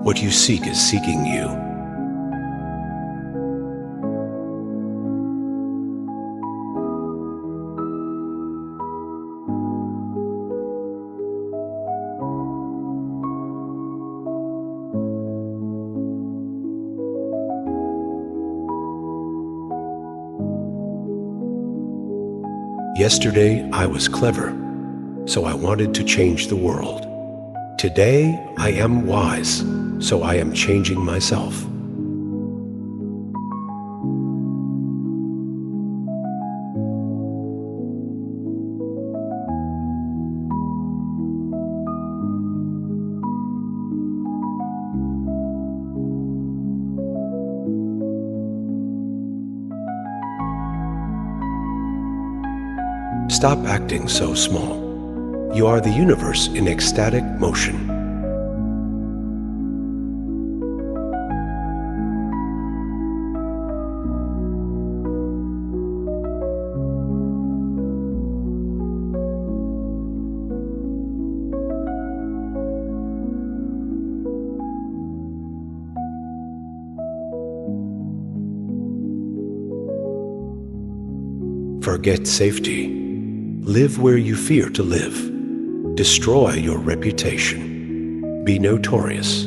What you seek is seeking you. Yesterday, I was clever, so I wanted to change the world. Today, I am wise, so I am changing myself. Stop acting so small. You are the universe in ecstatic motion. Forget safety. Live where you fear to live. Destroy your reputation. Be notorious.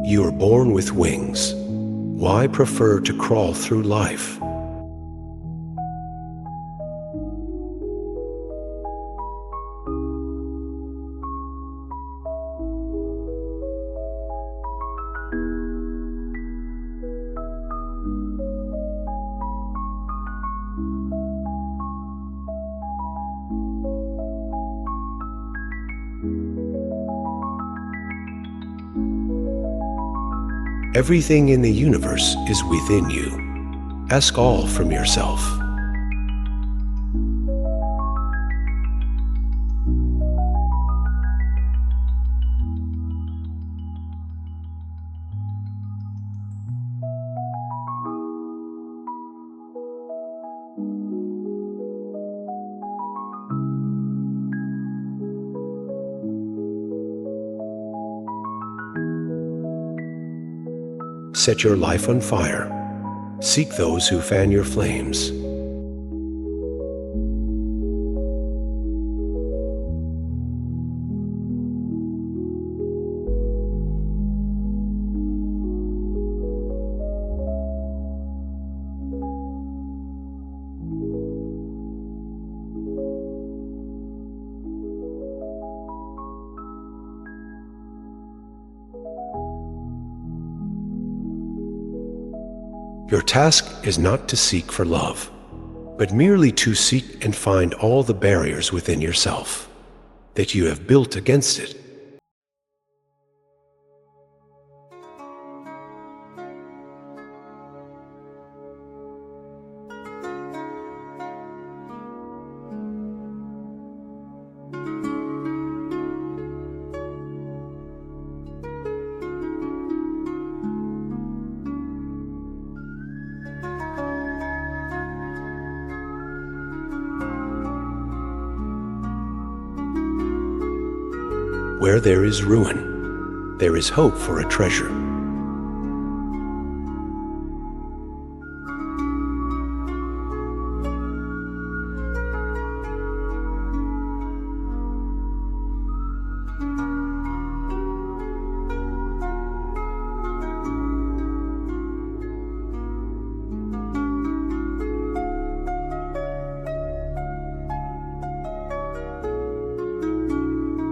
You are born with wings. Why prefer to crawl through life? Everything in the universe is within you. Ask all from yourself. Set your life on fire. Seek those who fan your flames. Your task is not to seek for love, but merely to seek and find all the barriers within yourself that you have built against it. Where there is ruin, there is hope for a treasure.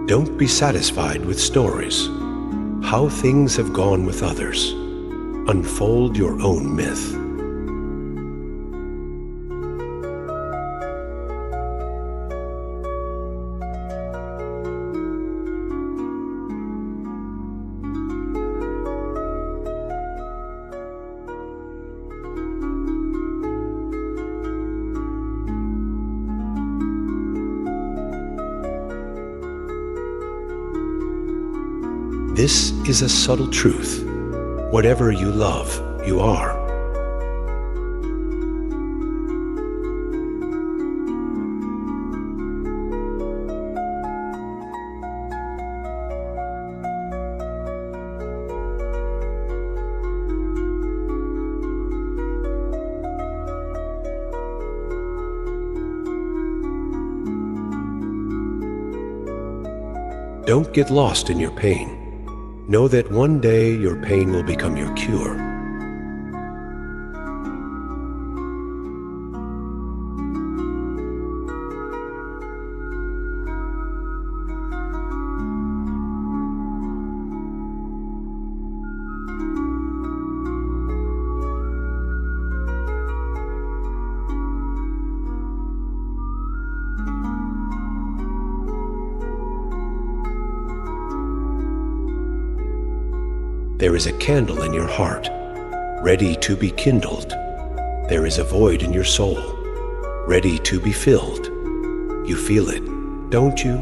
Don't be satisfied with stories, how things have gone with others. Unfold your own myth. This is a subtle truth. Whatever you love, you are. Don't get lost in your pain. Know that one day your pain will become your cure. There is a candle in your heart, ready to be kindled. There is a void in your soul, ready to be filled. You feel it, don't you?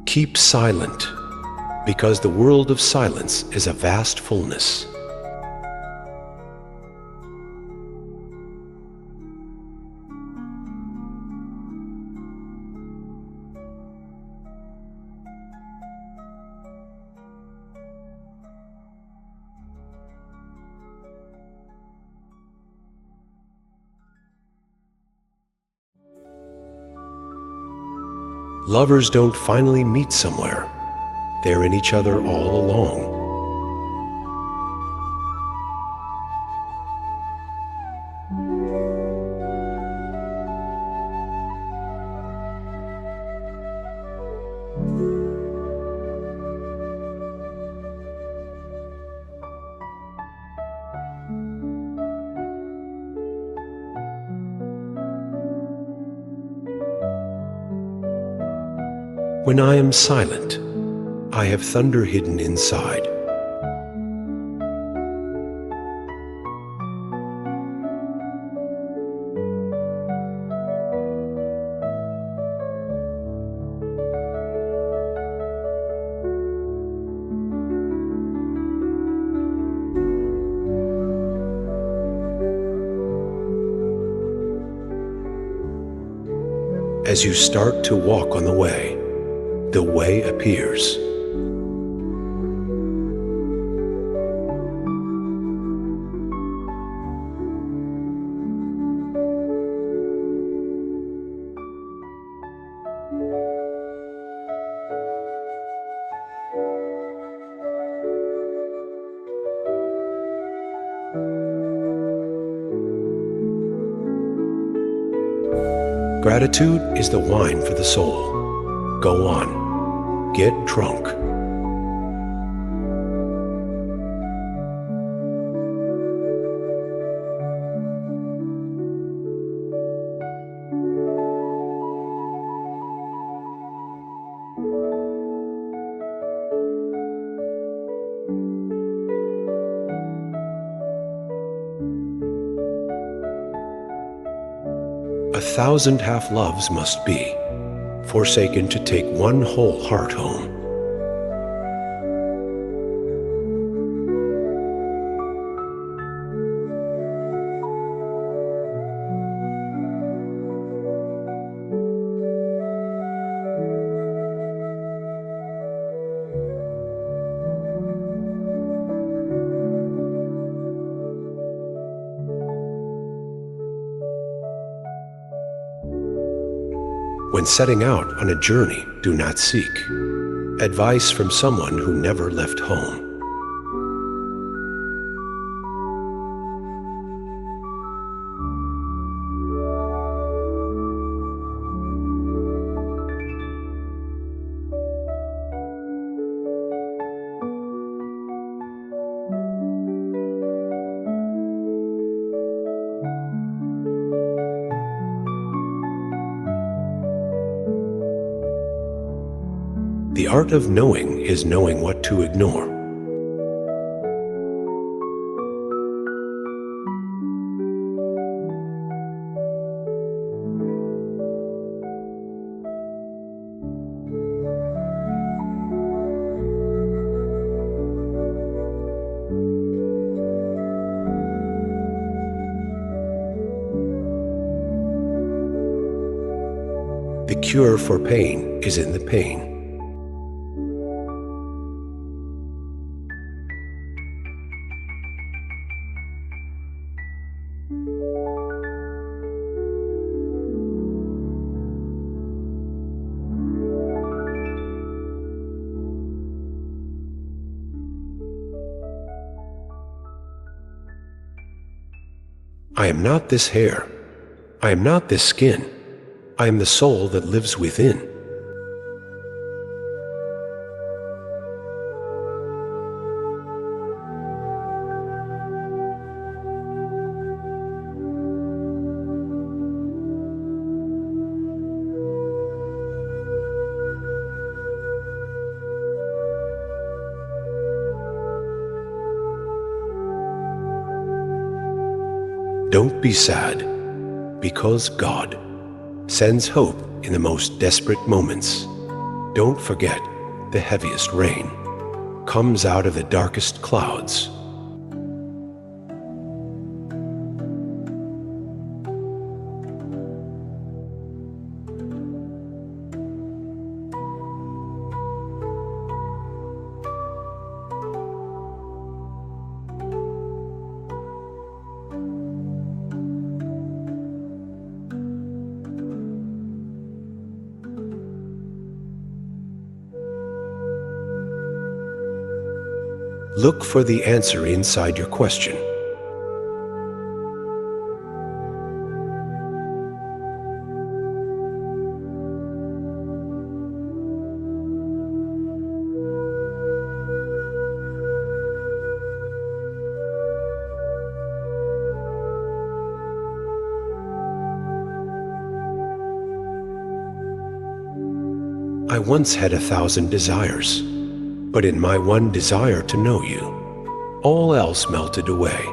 Keep silent, because the world of silence is a vast fullness. Lovers don't finally meet somewhere. They're in each other all along. When I am silent, I have thunder hidden inside. As you start to walk on the way appears. Gratitude is the wine for the soul. Go on, get drunk. A thousand half-loves must be forsaken to take one whole heart home. When setting out on a journey, do not seek advice from someone who never left home. The art of knowing is knowing what to ignore. The cure for pain is in the pain. I am not this hair. I am not this skin. I am the soul that lives within. Don't be sad, because God sends hope in the most desperate moments. Don't forget, the heaviest rain comes out of the darkest clouds. Look for the answer inside your question. I once had 1,000 desires, but in my one desire to know you, all else melted away.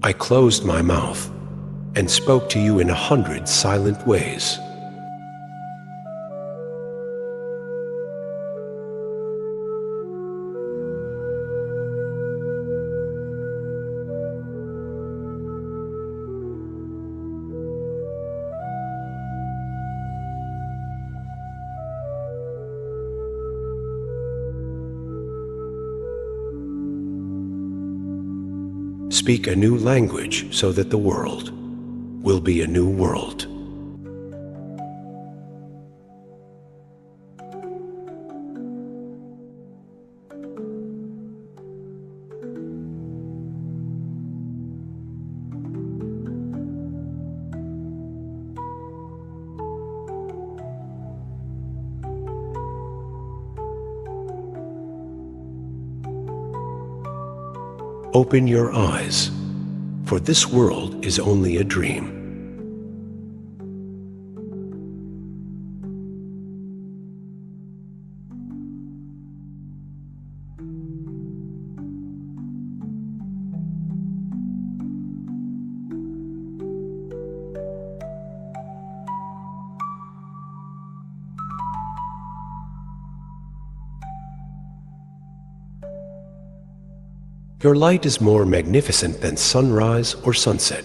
I closed my mouth and spoke to you in 100 silent ways. Speak a new language so that the world will be a new world. Open your eyes, for this world is only a dream. Your light is more magnificent than sunrise or sunset.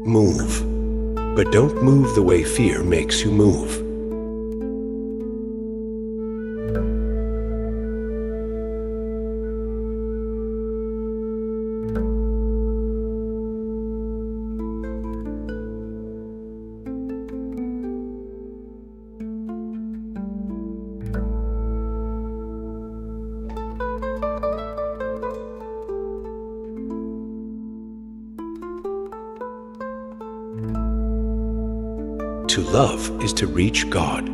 Move, but don't move the way fear makes you move. To love is to reach God.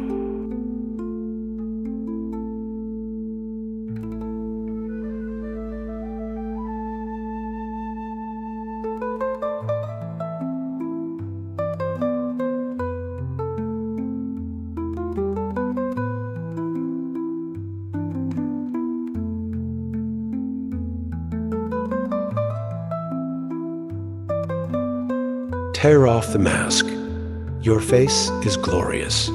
Tear off the mask. Your face is glorious.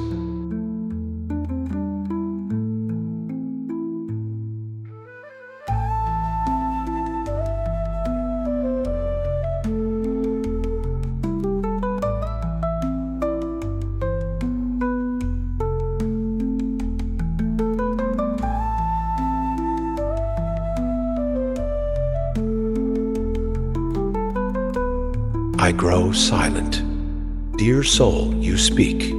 I grow silent. Dear soul, you speak.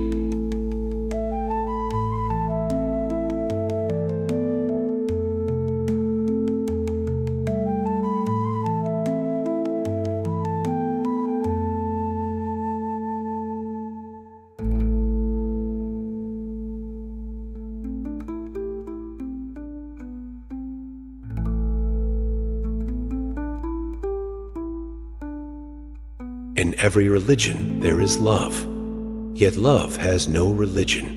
In every religion there is love, yet love has no religion.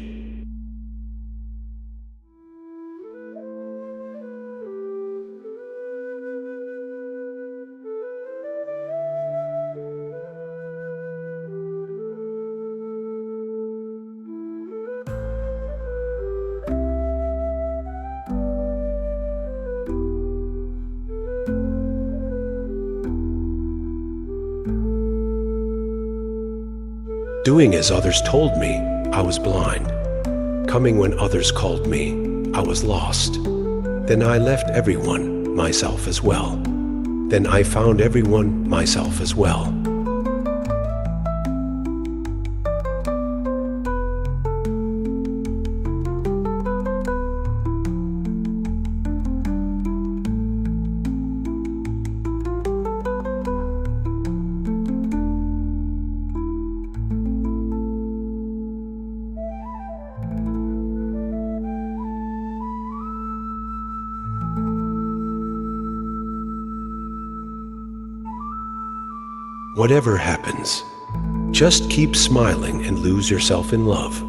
Doing as others told me, I was blind. Coming when others called me, I was lost. Then I left everyone, myself as well. Then I found everyone, myself as well. Whatever happens, just keep smiling and lose yourself in love.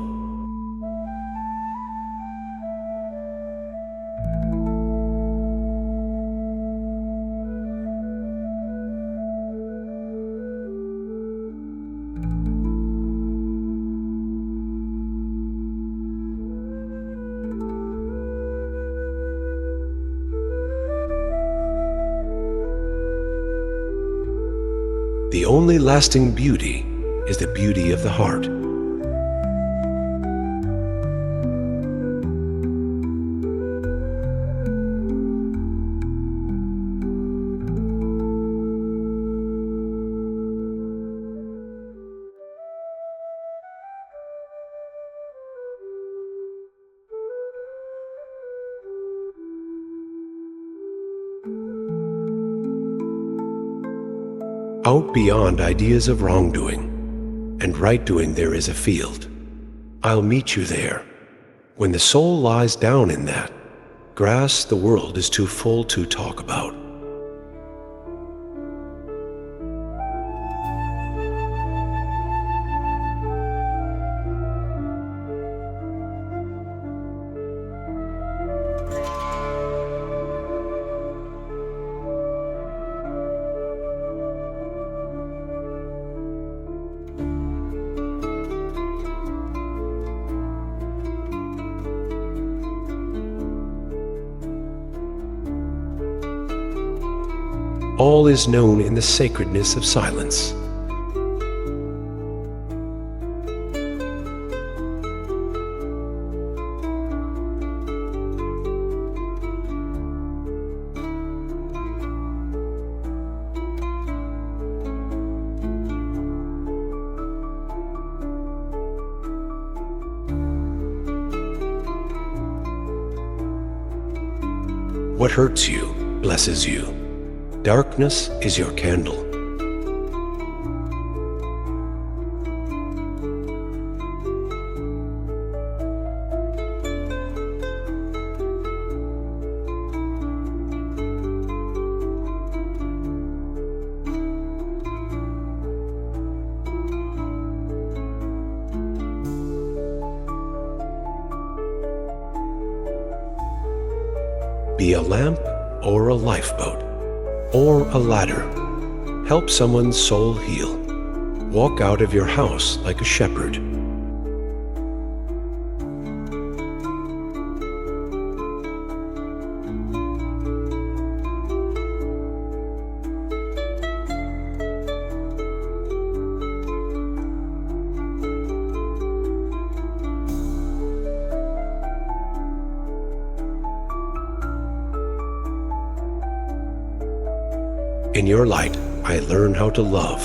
The only lasting beauty is the beauty of the heart. Out beyond ideas of wrongdoing and right doing there is a field. I'll meet you there. When the soul lies down in that grass, the world is too full to talk about. All is known in the sacredness of silence. What hurts you blesses you. Darkness is your candle. Be a lamp or a lifeboat or a ladder. Help someone's soul heal. Walk out of your house like a shepherd. In your light, I learn how to love.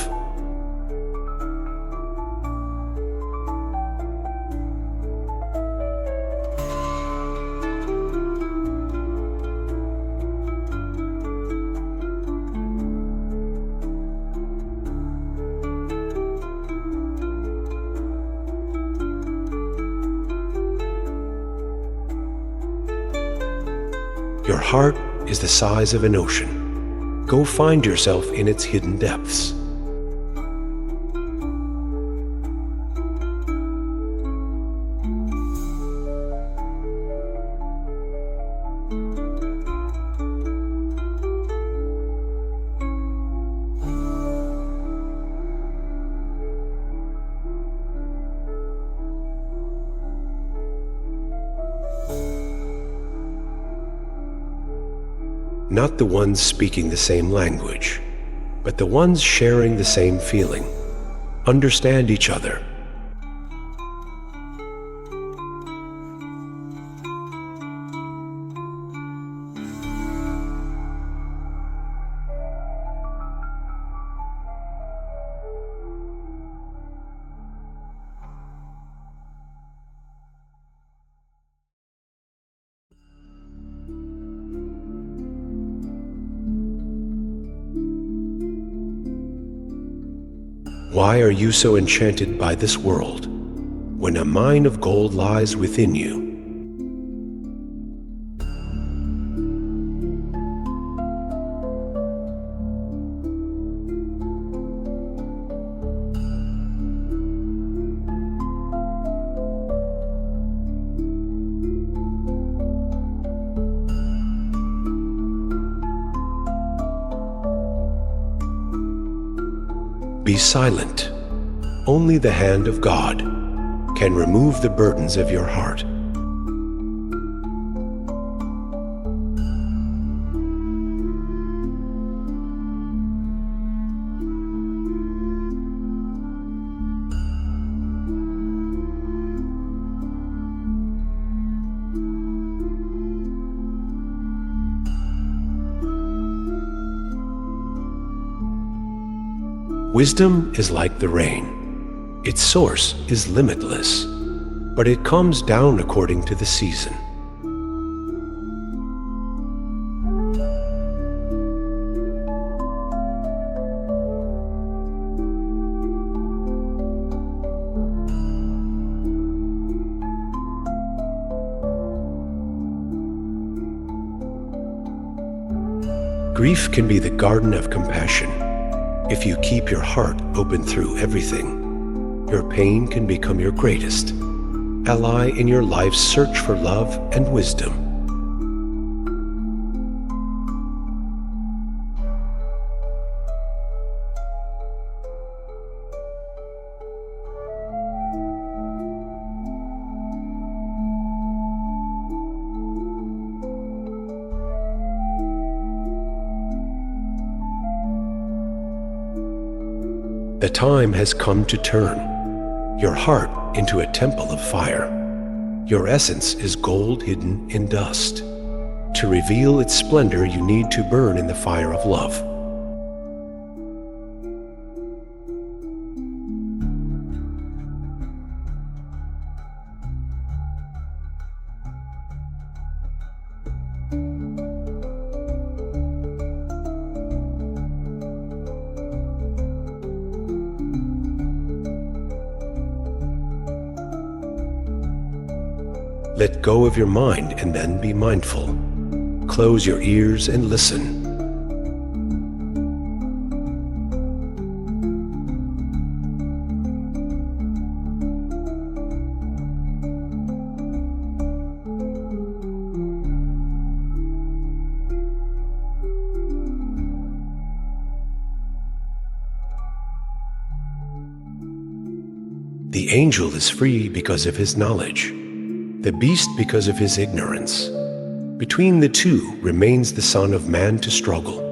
Your heart is the size of an ocean. Go find yourself in its hidden depths. Not the ones speaking the same language, but the ones sharing the same feeling. Understand each other. Why are you so enchanted by this world, when a mine of gold lies within you? Be silent. Only the hand of God can remove the burdens of your heart. Wisdom is like the rain. Its source is limitless, but it comes down according to the season. Grief can be the garden of compassion. If you keep your heart open through everything, your pain can become your greatest ally in your life's search for love and wisdom. The time has come to turn your heart into a temple of fire. Your essence is gold hidden in dust. To reveal its splendor, you need to burn in the fire of love. Let go of your mind and then be mindful. Close your ears and listen. The angel is free because of his knowledge, the beast because of his ignorance. Between the two remains the Son of Man to struggle.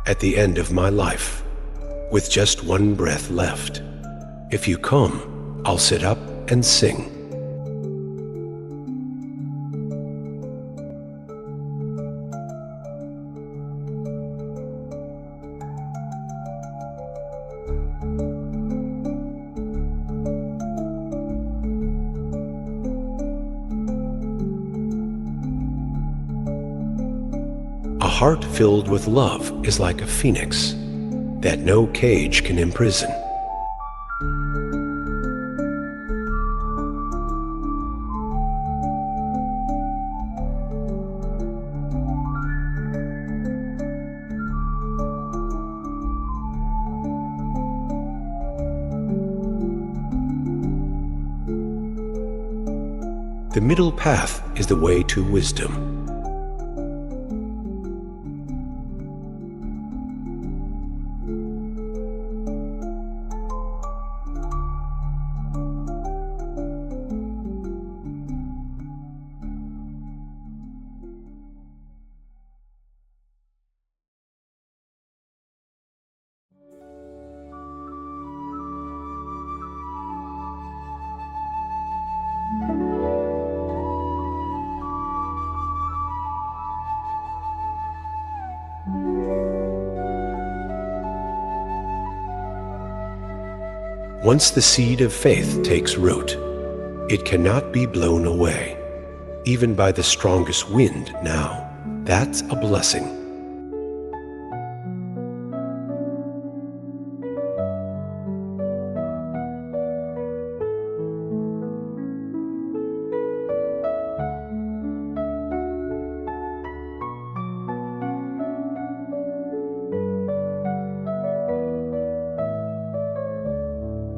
At the end of my life, with just one breath left, if you come, I'll sit up and sing. A heart filled with love is like a phoenix that no cage can imprison. The middle path is the way to wisdom. Once the seed of faith takes root, it cannot be blown away, even by the strongest wind now. That's a blessing.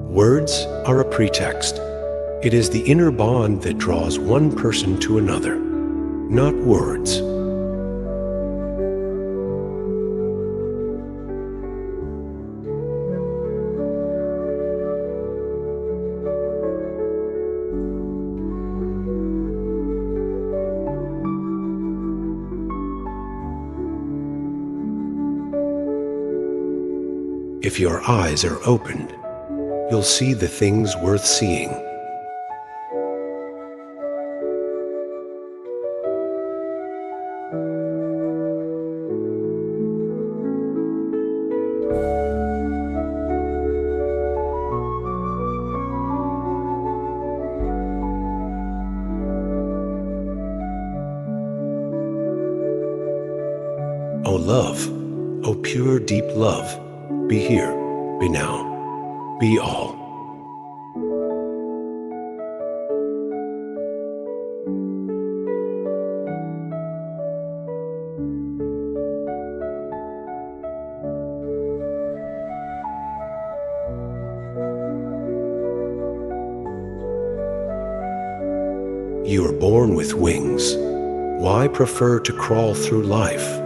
Words are a pretext. It is the inner bond that draws one person to another, not words. If your eyes are opened, you'll see the things worth seeing. O love, O pure deep love, be here, be now. Be all. You are born with wings. Why prefer to crawl through life?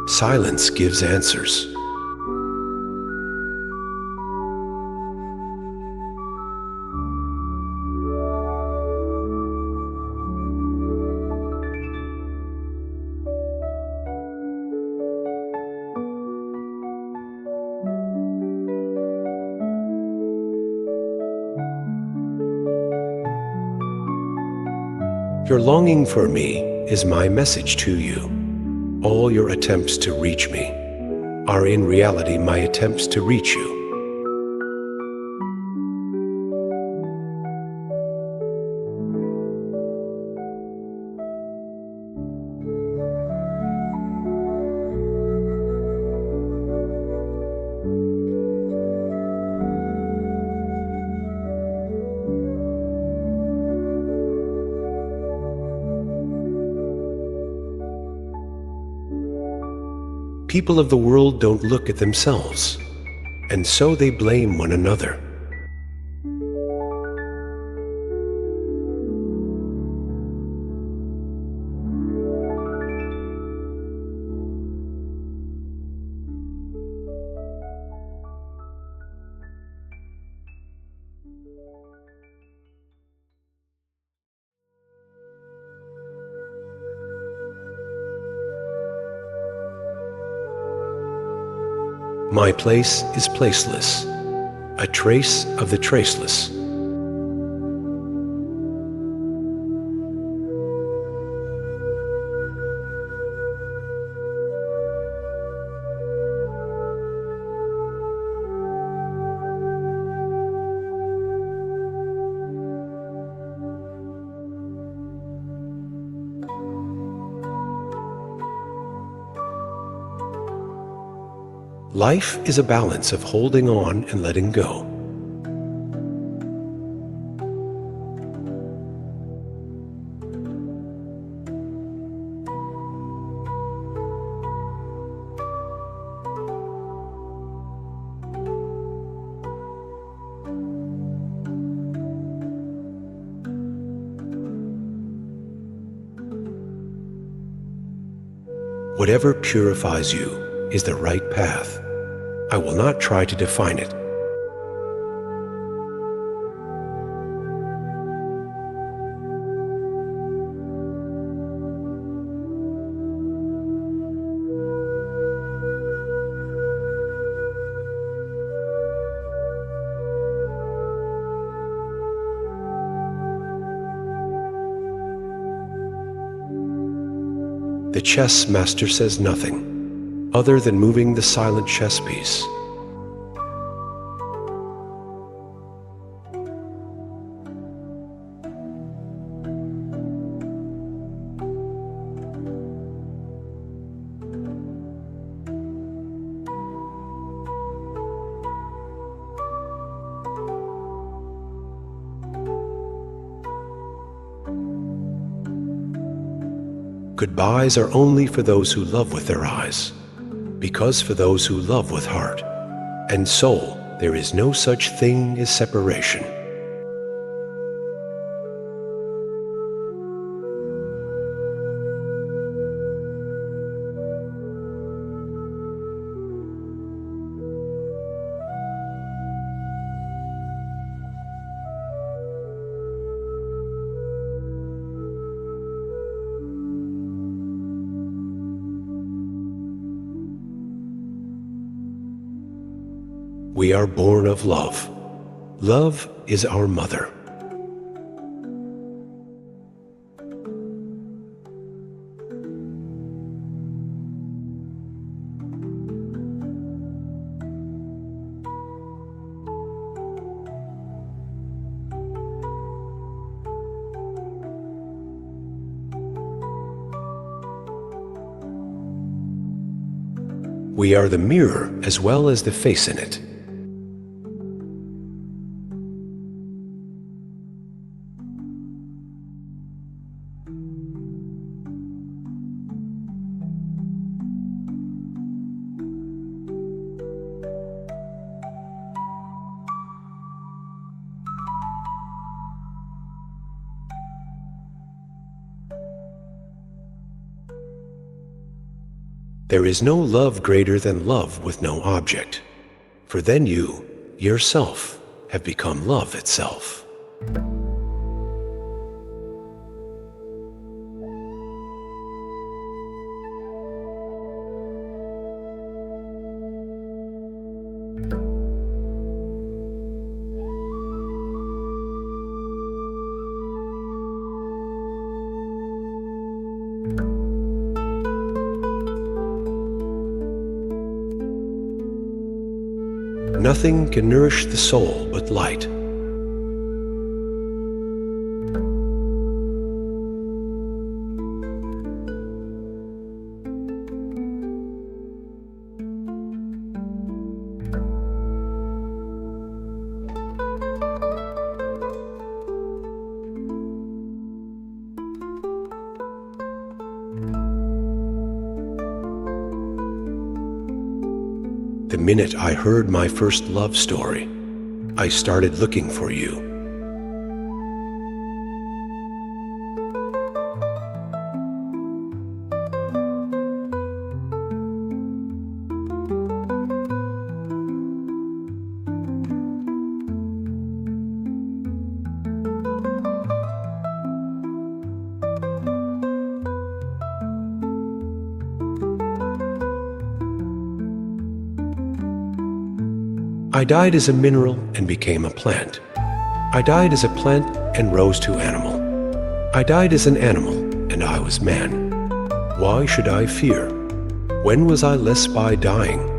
Silence gives answers. Your longing for me is my message to you. All your attempts to reach me are in reality my attempts to reach you. People of the world don't look at themselves, and so they blame one another. My place is placeless, a trace of the traceless. Life is a balance of holding on and letting go. Whatever purifies you is the right path. I will not try to define it. The chess master says nothing other than moving the silent chess piece. Goodbyes are only for those who love with their eyes, because for those who love with heart and soul, there is no such thing as separation. We are born of love. Love is our mother. We are the mirror as well as the face in it. There is no love greater than love with no object, for then you, yourself, have become love itself. Nothing can nourish the soul but light. The minute I heard my first love story, I started looking for you. I died as a mineral and became a plant. I died as a plant and rose to animal. I died as an animal and I was man. Why should I fear? When was I less by dying?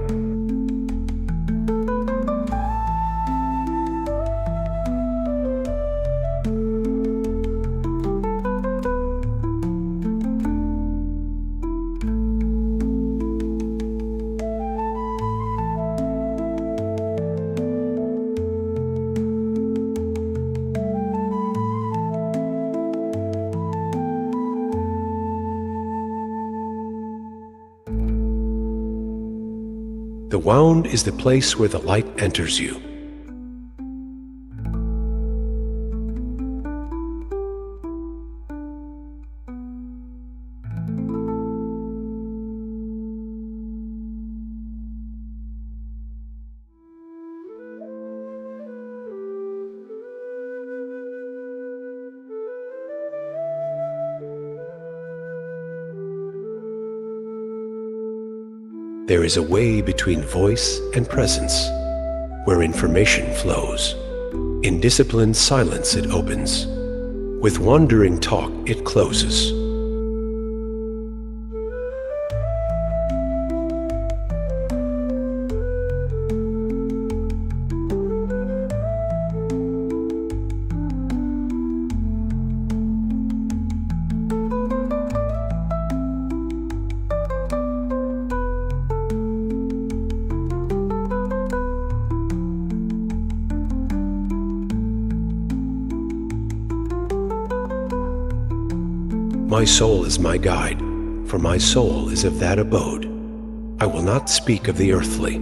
The wound is the place where the light enters you. There is a way between voice and presence, where information flows. In disciplined silence it opens. With wandering talk it closes. My soul is my guide, for my soul is of that abode. I will not speak of the earthly.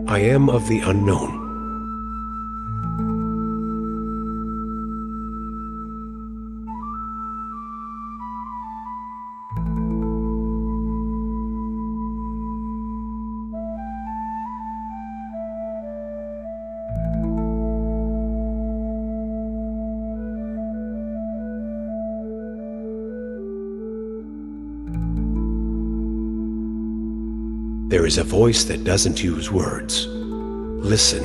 I am of the unknown. There is a voice that doesn't use words. Listen.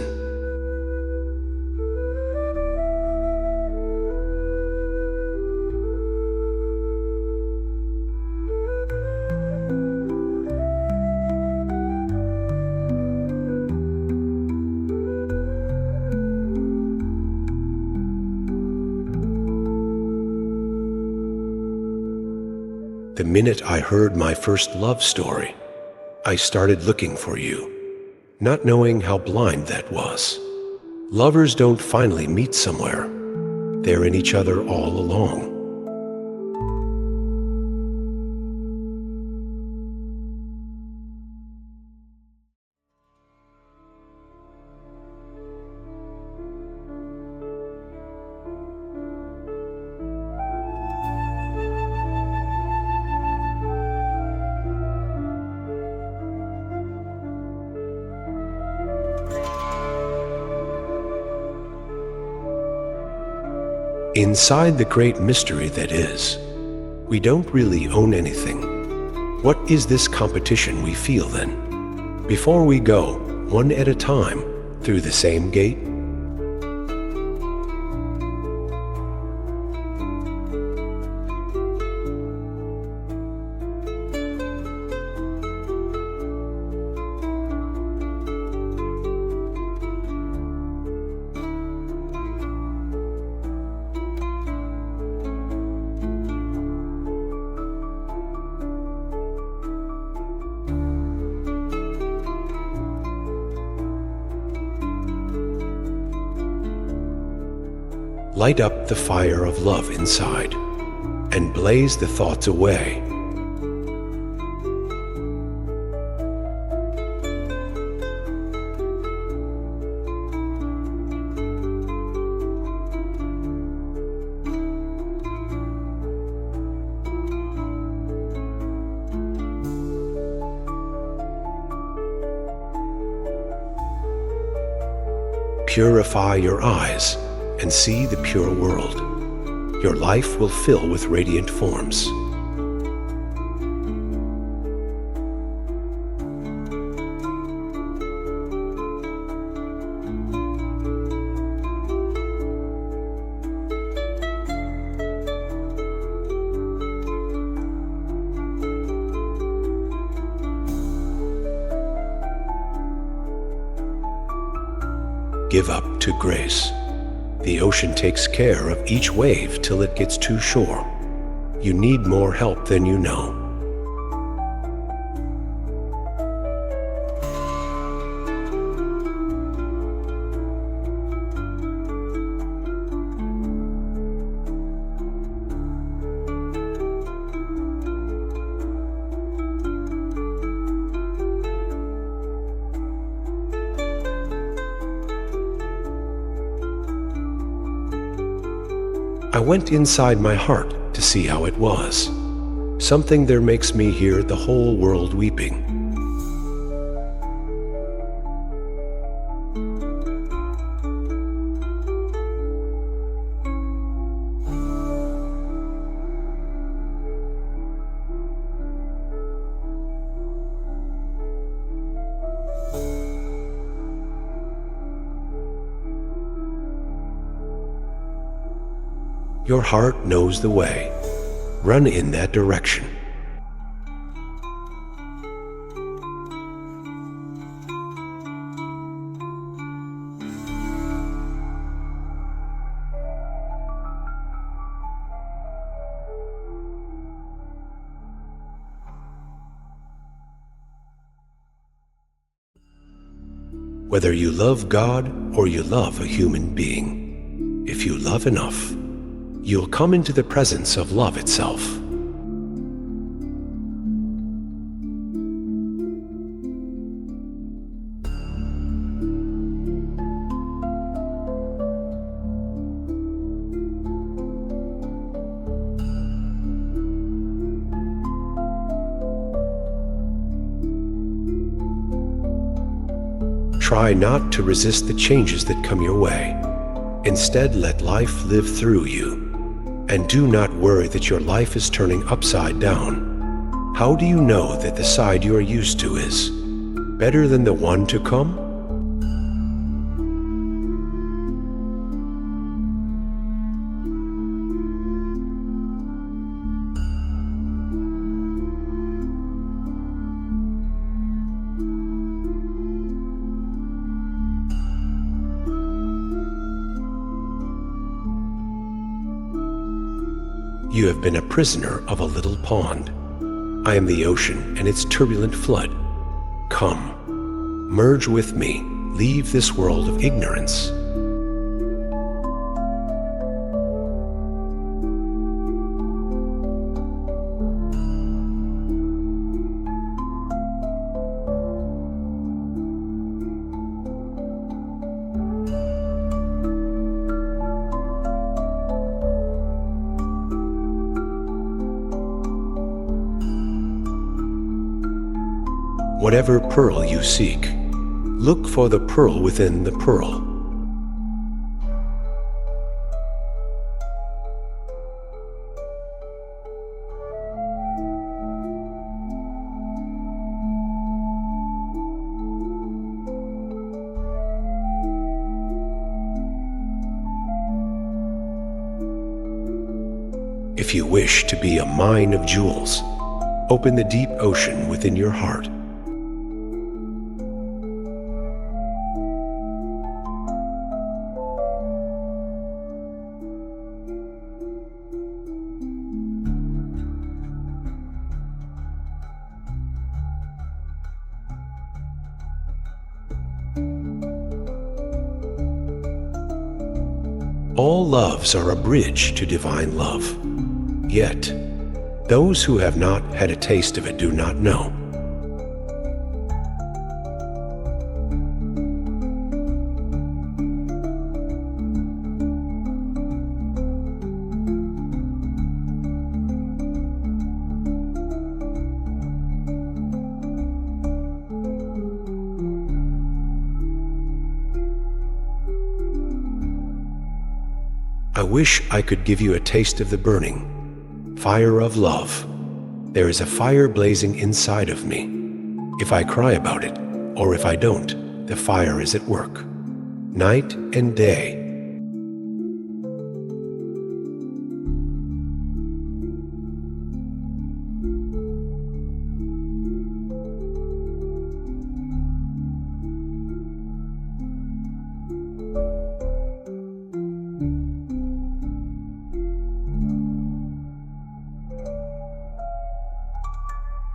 The minute I heard my first love story, I started looking for you, not knowing how blind that was. Lovers don't finally meet somewhere. They're in each other all along. Inside the great mystery that is, we don't really own anything. What is this competition we feel then? Before we go, one at a time, through the same gate? Light up the fire of love inside and blaze the thoughts away. Purify your eyes and see the pure world. Your life will fill with radiant forms. Give up to grace. The ocean takes care of each wave till it gets to shore. You need more help than you know. I went inside my heart to see how it was. Something there makes me hear the whole world weeping. Your heart knows the way. Run in that direction. Whether you love God or you love a human being, if you love enough, you'll come into the presence of love itself. Try not to resist the changes that come your way. Instead, let life live through you. And do not worry that your life is turning upside down. How do you know that the side you are used to is better than the one to come? You have been a prisoner of a little pond. I am the ocean and its turbulent flood. Come, merge with me, leave this world of ignorance. Whatever pearl you seek, look for the pearl within the pearl. If you wish to be a mine of jewels, open the deep ocean within your heart. All loves are a bridge to divine love. Yet, those who have not had a taste of it do not know. I wish I could give you a taste of the burning fire of love. There is a fire blazing inside of me. If I cry about it, or if I don't, the fire is at work, night and day.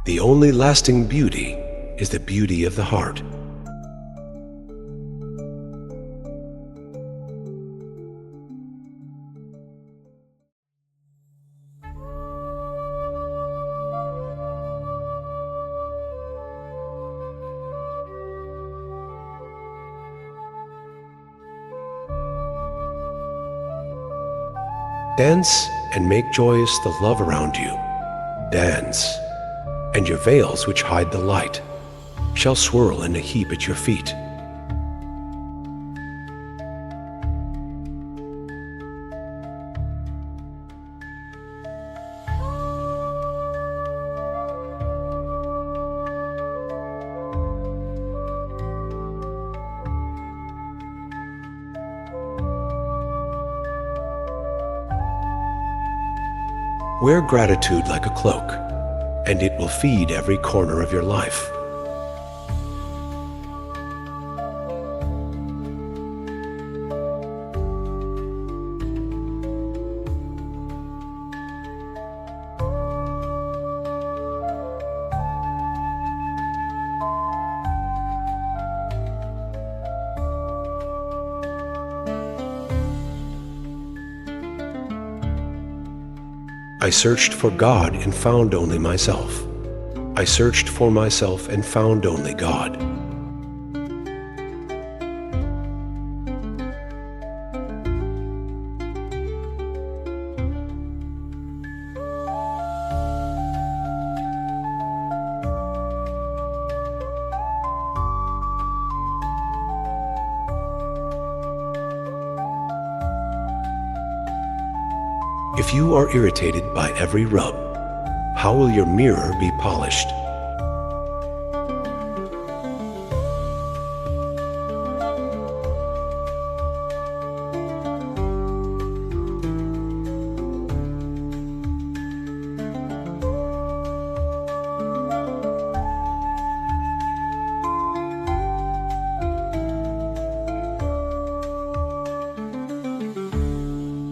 The only lasting beauty is the beauty of the heart. Dance and make joyous the love around you. Dance, and your veils which hide the light shall swirl in a heap at your feet. Wear gratitude like a cloak, and it will feed every corner of your life. I searched for God and found only myself. I searched for myself and found only God. If you are irritated by every rub, how will your mirror be polished?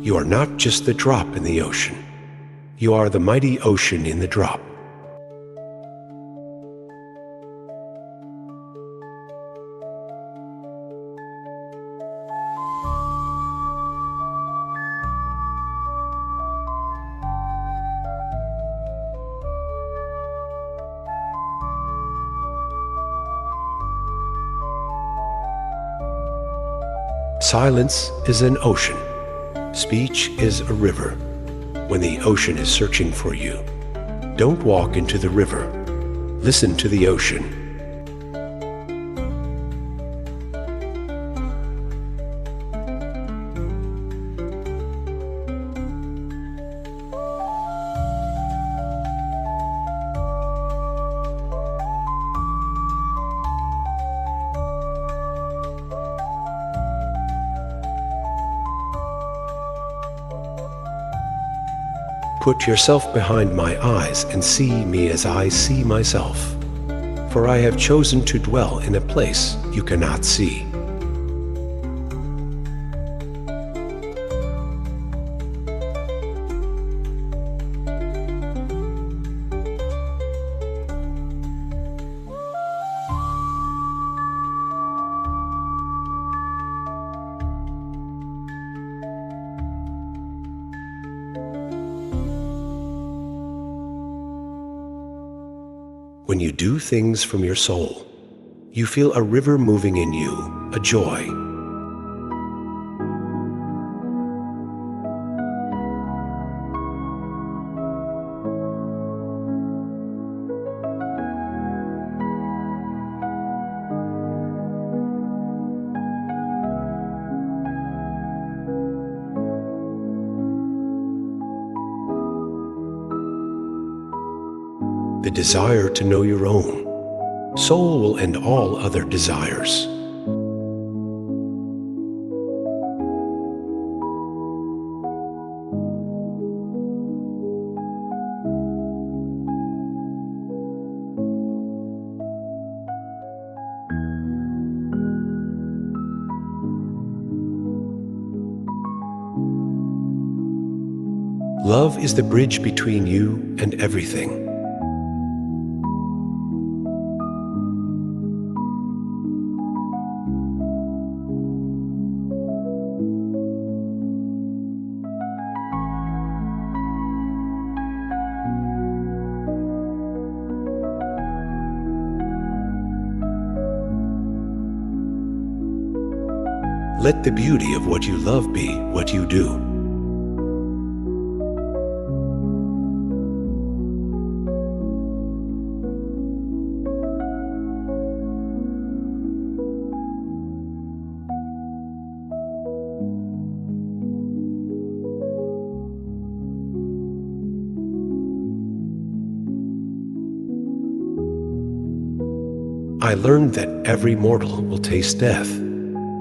You are not just the drop in the ocean. You are the mighty ocean in the drop. Silence is an ocean. Speech is a river. When the ocean is searching for you, don't walk into the river. Listen to the ocean. Put yourself behind my eyes and see me as I see myself. For I have chosen to dwell in a place you cannot see. When you do things from your soul, you feel a river moving in you, a joy. The desire to know your own. Soul will end all other desires. Love is the bridge between you and everything. Let the beauty of what you love be what you do. I learned that every mortal will taste death,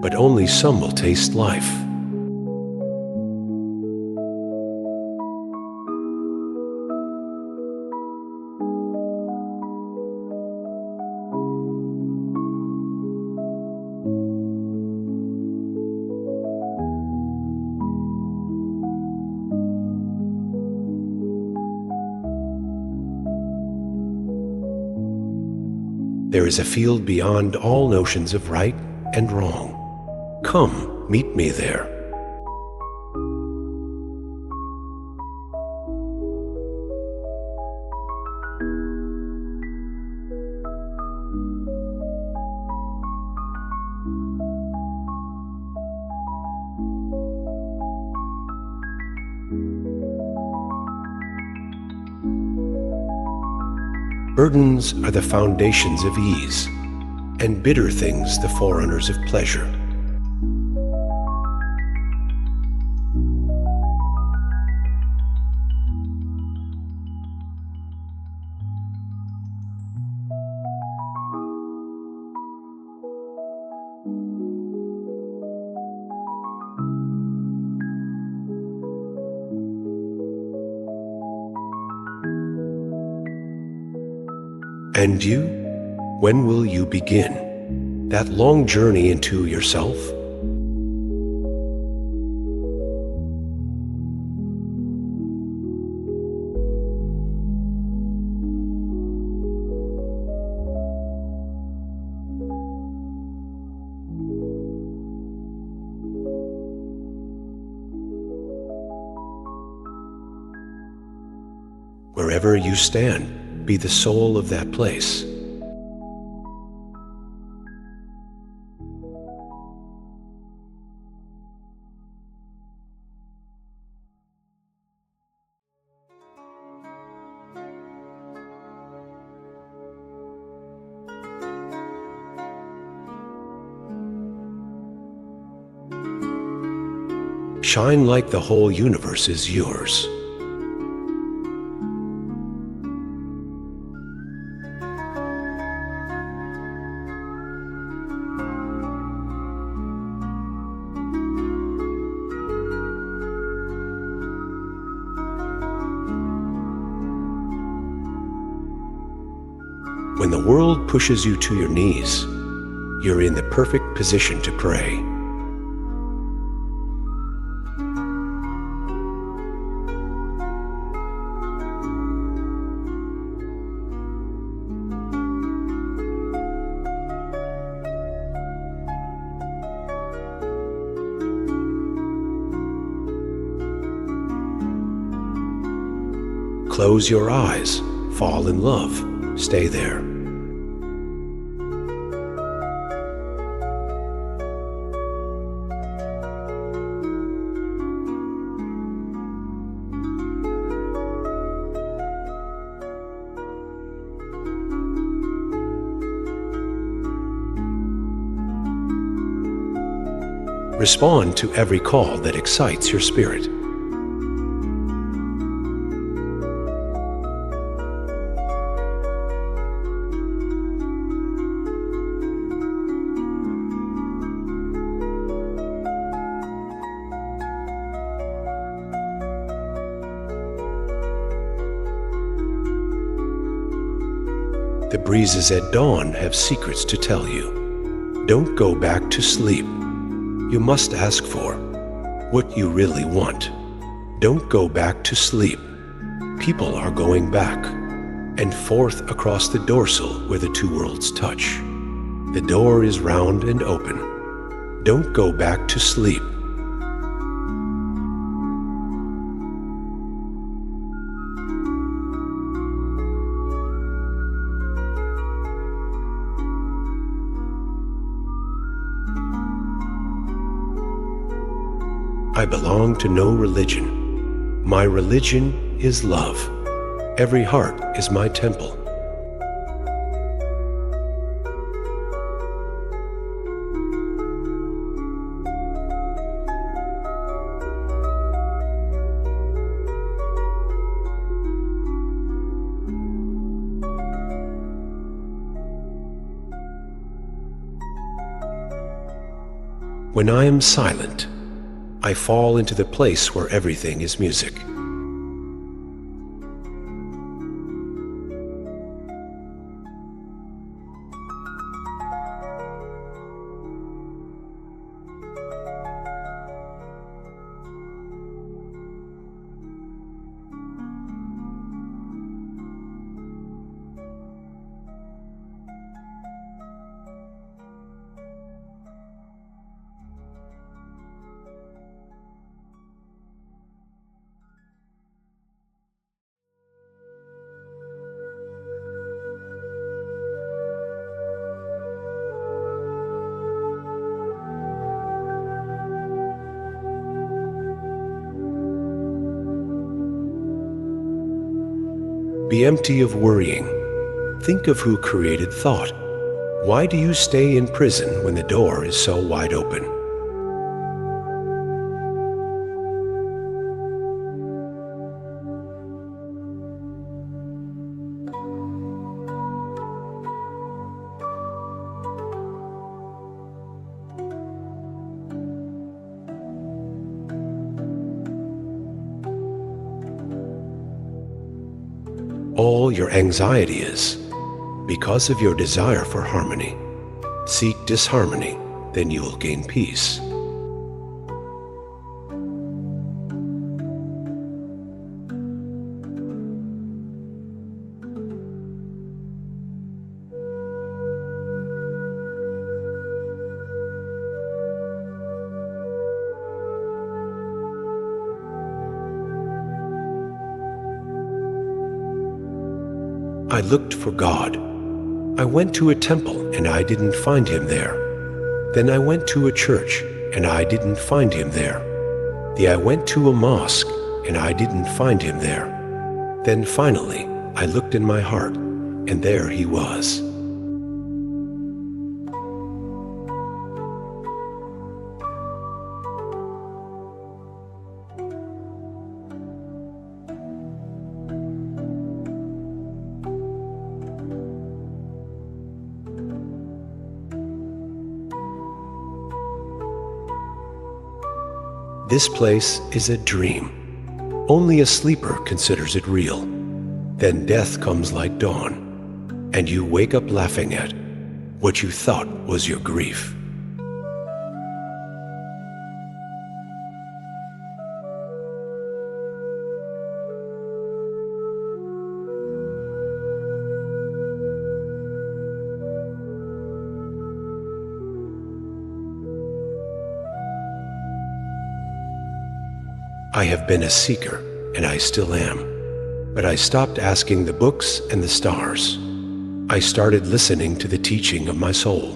but only some will taste life. There is a field beyond all notions of right and wrong. Come, meet me there. Burdens are the foundations of ease, and bitter things the forerunners of pleasure. And you? When will you begin that long journey into yourself? Wherever you stand, be the soul of that place. Shine like the whole universe is yours. When the world pushes you to your knees, you're in the perfect position to pray. Close your eyes, fall in love, Stay there. Respond to every call that excites your spirit. The breezes at dawn have secrets to tell you. Don't go back to sleep. You must ask for what you really want. Don't go back to sleep. People are going back and forth across the dorsal where the two worlds touch. The door is round and open. Don't go back to sleep. I belong to no religion. My religion is love. Every heart is my temple. When I am silent, I fall into the place where everything is music. Be empty of worrying. Think of who created thought. Why do you stay in prison when the door is so wide open? All your anxiety is because of your desire for harmony. Seek disharmony, then you will gain peace. I looked for God. I went to a temple and I didn't find him there. Then I went to a church and I didn't find him there. I went to a mosque and I didn't find him there. Then finally, I looked in my heart and there he was. This place is a dream. Only a sleeper considers it real. Then death comes like dawn, and you wake up laughing at what you thought was your grief. I have been a seeker, and I still am. But I stopped asking the books and the stars. I started listening to the teaching of my soul.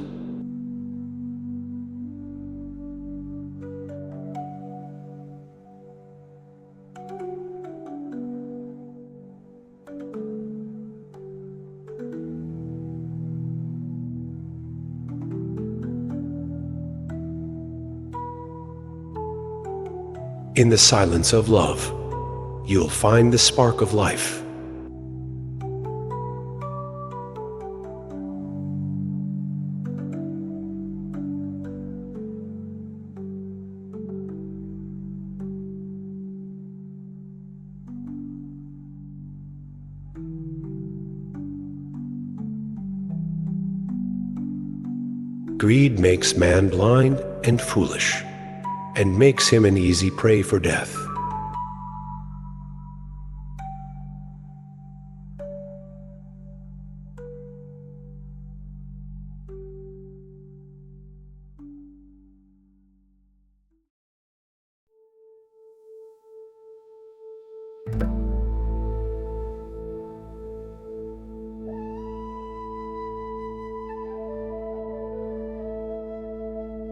In the silence of love, you'll find the spark of life. Greed makes man blind and foolish, and makes him an easy prey for death.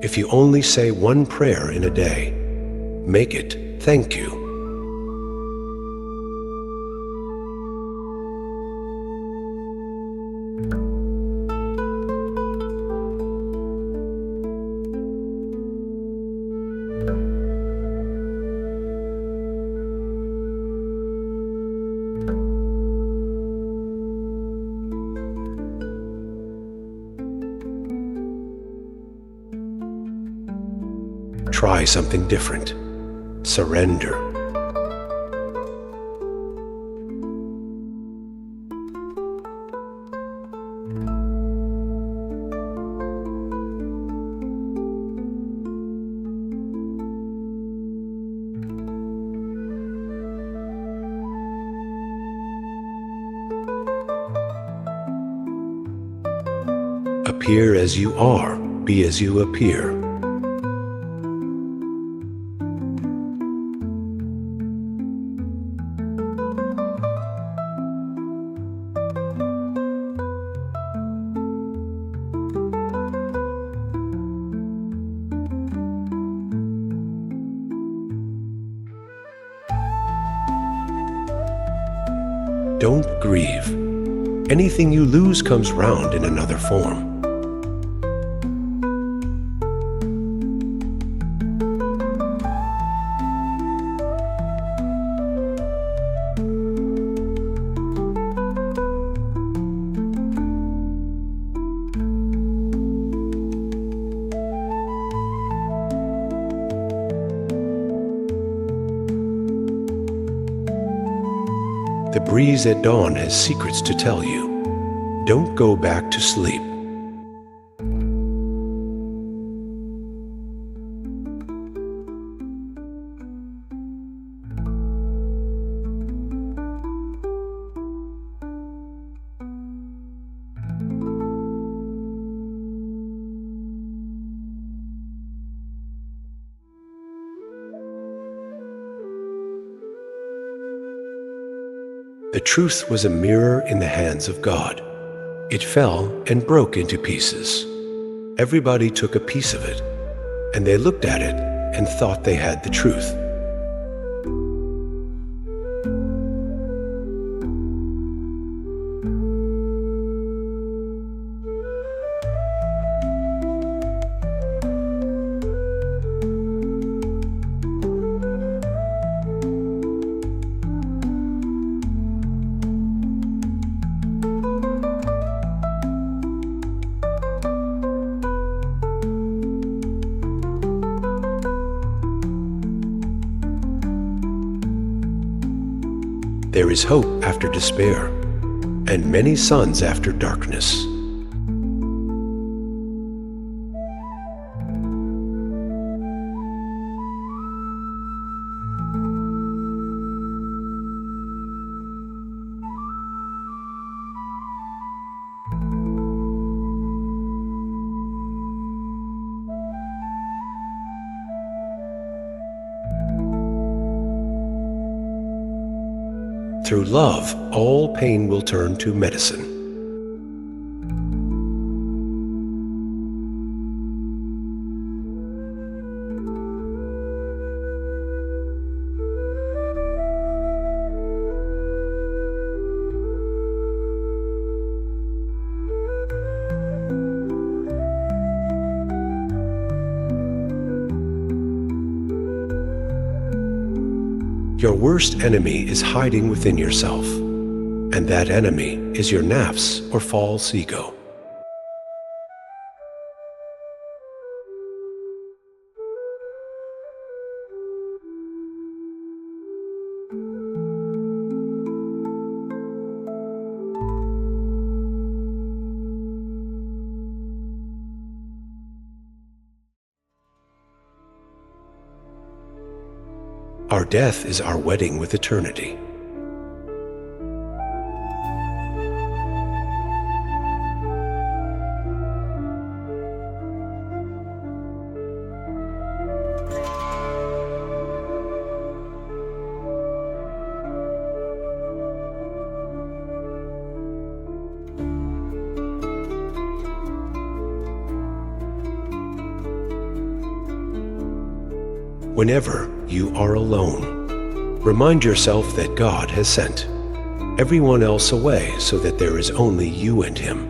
If you only say one prayer in a day, make it thank you. Try something different. Surrender. Appear as you are, be as you appear. Don't grieve. Anything you lose comes round in another form. The breeze at dawn has secrets to tell you. Don't go back to sleep. The truth was a mirror in the hands of God. It fell and broke into pieces. Everybody took a piece of it, and they looked at it and thought they had the truth. There is hope after despair, and many suns after darkness. Through love, all pain will turn to medicine. Your worst enemy is hiding within yourself, and that enemy is your nafs or false ego. Our death is our wedding with eternity. Whenever you are alone, remind yourself that God has sent everyone else away so that there is only you and Him.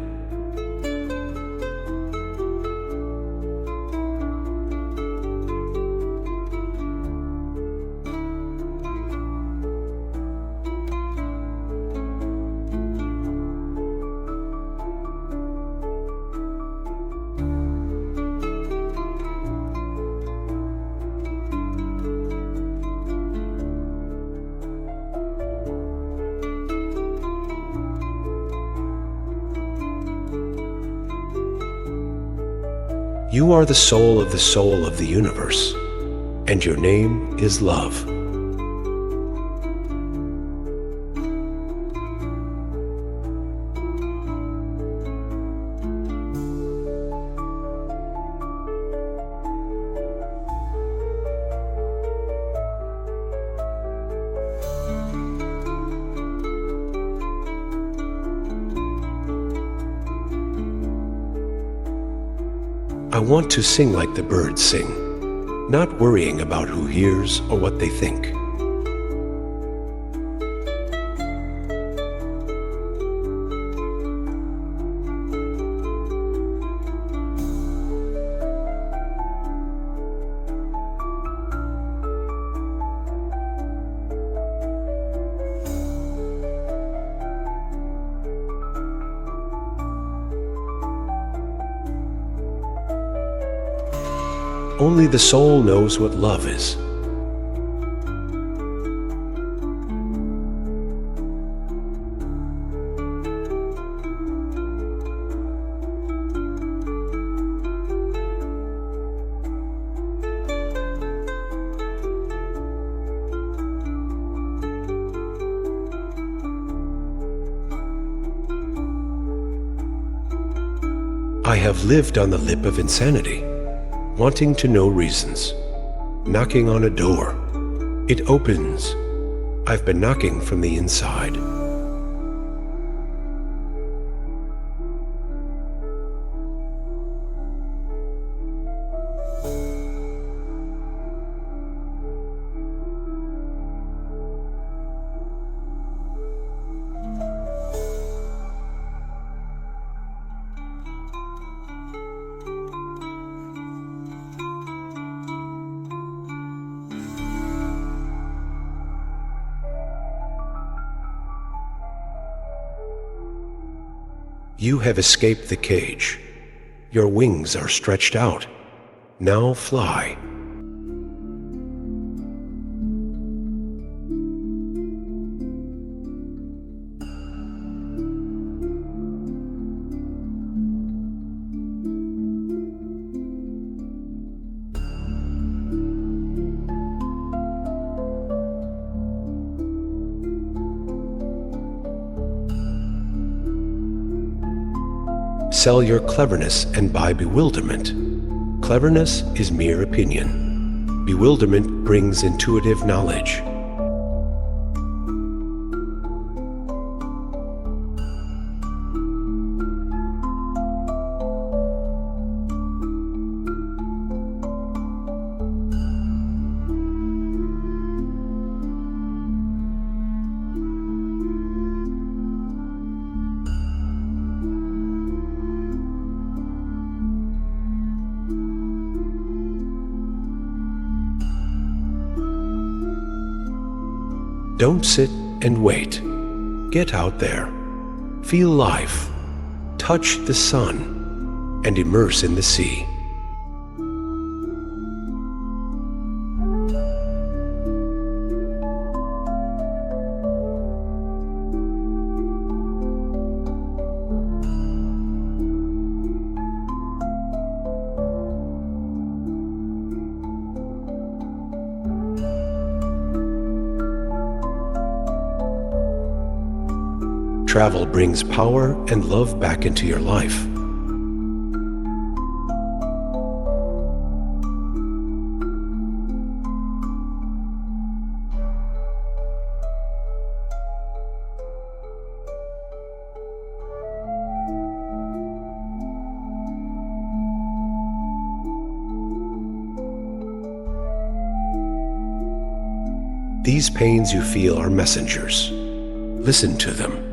You are the soul of the universe, and your name is love. I want to sing like the birds sing, not worrying about who hears or what they think. Only the soul knows what love is. I have lived on the lip of insanity, wanting to know reasons, knocking on a door. It opens. I've been knocking from the inside. You have escaped the cage. Your wings are stretched out. Now fly. Sell your cleverness and buy bewilderment. Cleverness is mere opinion. Bewilderment brings intuitive knowledge. Don't sit and wait. Get out there. Feel life. Touch the sun and immerse in the sea. Travel brings power and love back into your life. These pains you feel are messengers. Listen to them.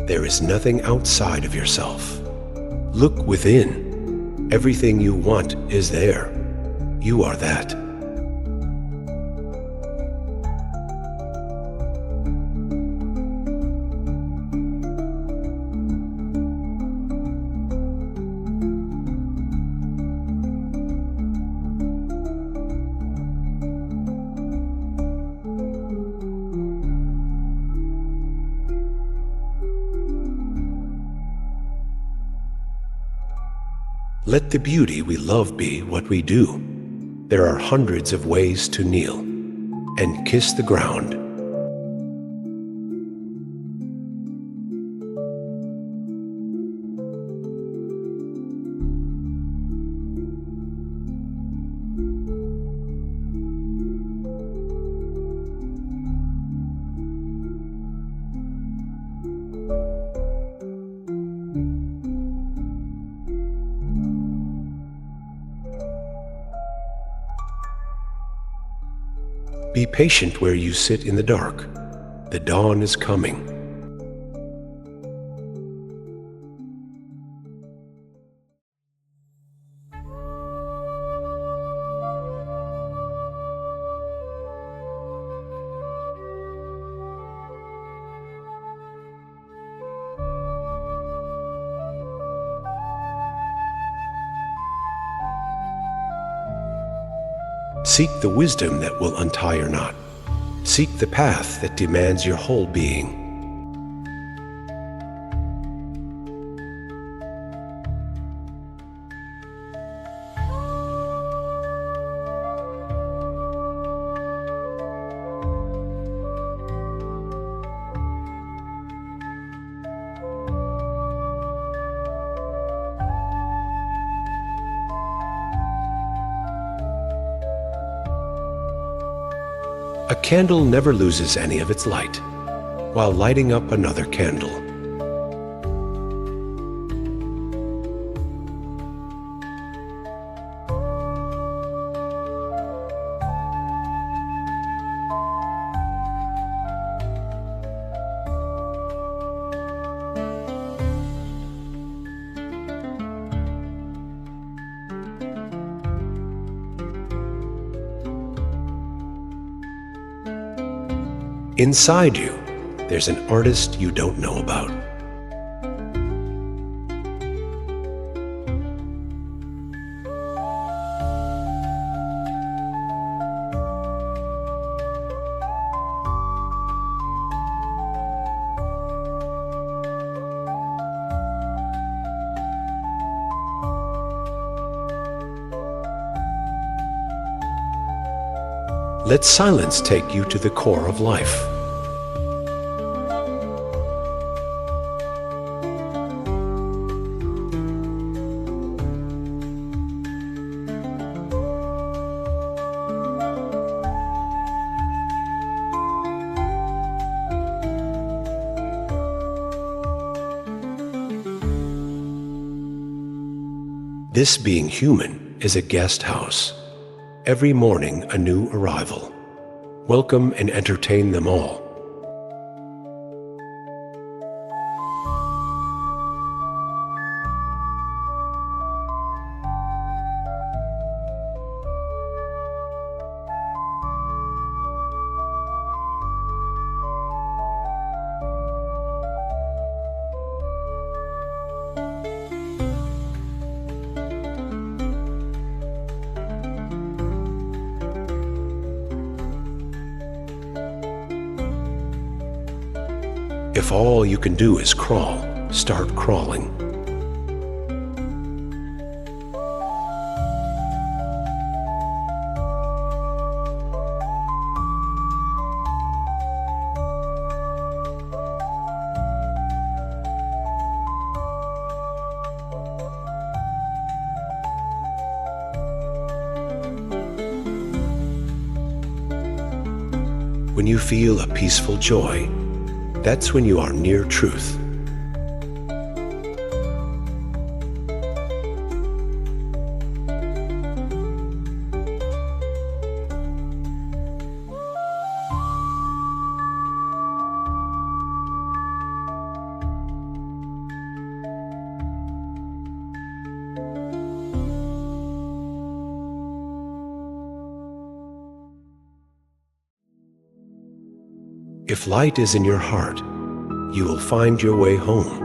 There is nothing outside of yourself. Look within. Everything you want is there. You are that. Let the beauty we love be what we do. There are hundreds of ways to kneel and kiss the ground. Be patient where you sit in the dark. The dawn is coming. Seek the wisdom that will untie your knot. Seek the path that demands your whole being. A candle never loses any of its light while lighting up another candle. Inside you, there's an artist you don't know about. Let silence take you to the core of life. This being human is a guest house. Every morning a new arrival. Welcome and entertain them all. If all you can do is crawl, start crawling. When you feel a peaceful joy, that's when you are near truth. If light is in your heart, you will find your way home.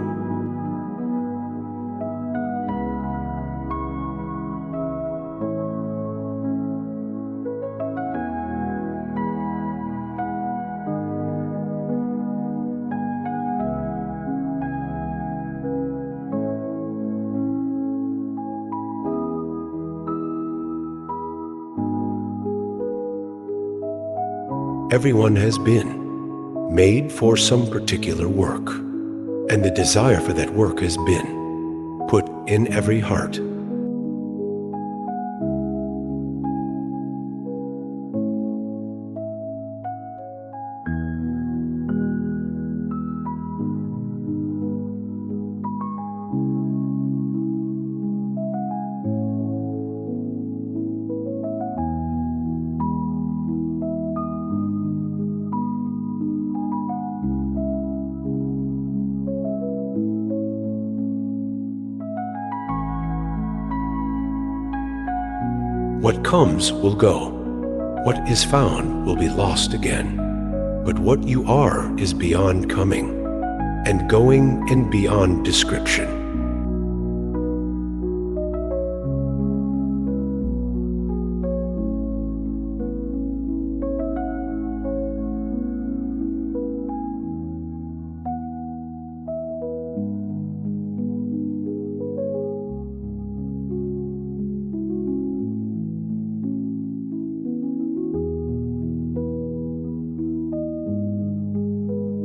Everyone has been made for some particular work, and the desire for that work has been put in every heart. What comes will go. What is found will be lost again. But what you are is beyond coming, and going and beyond description.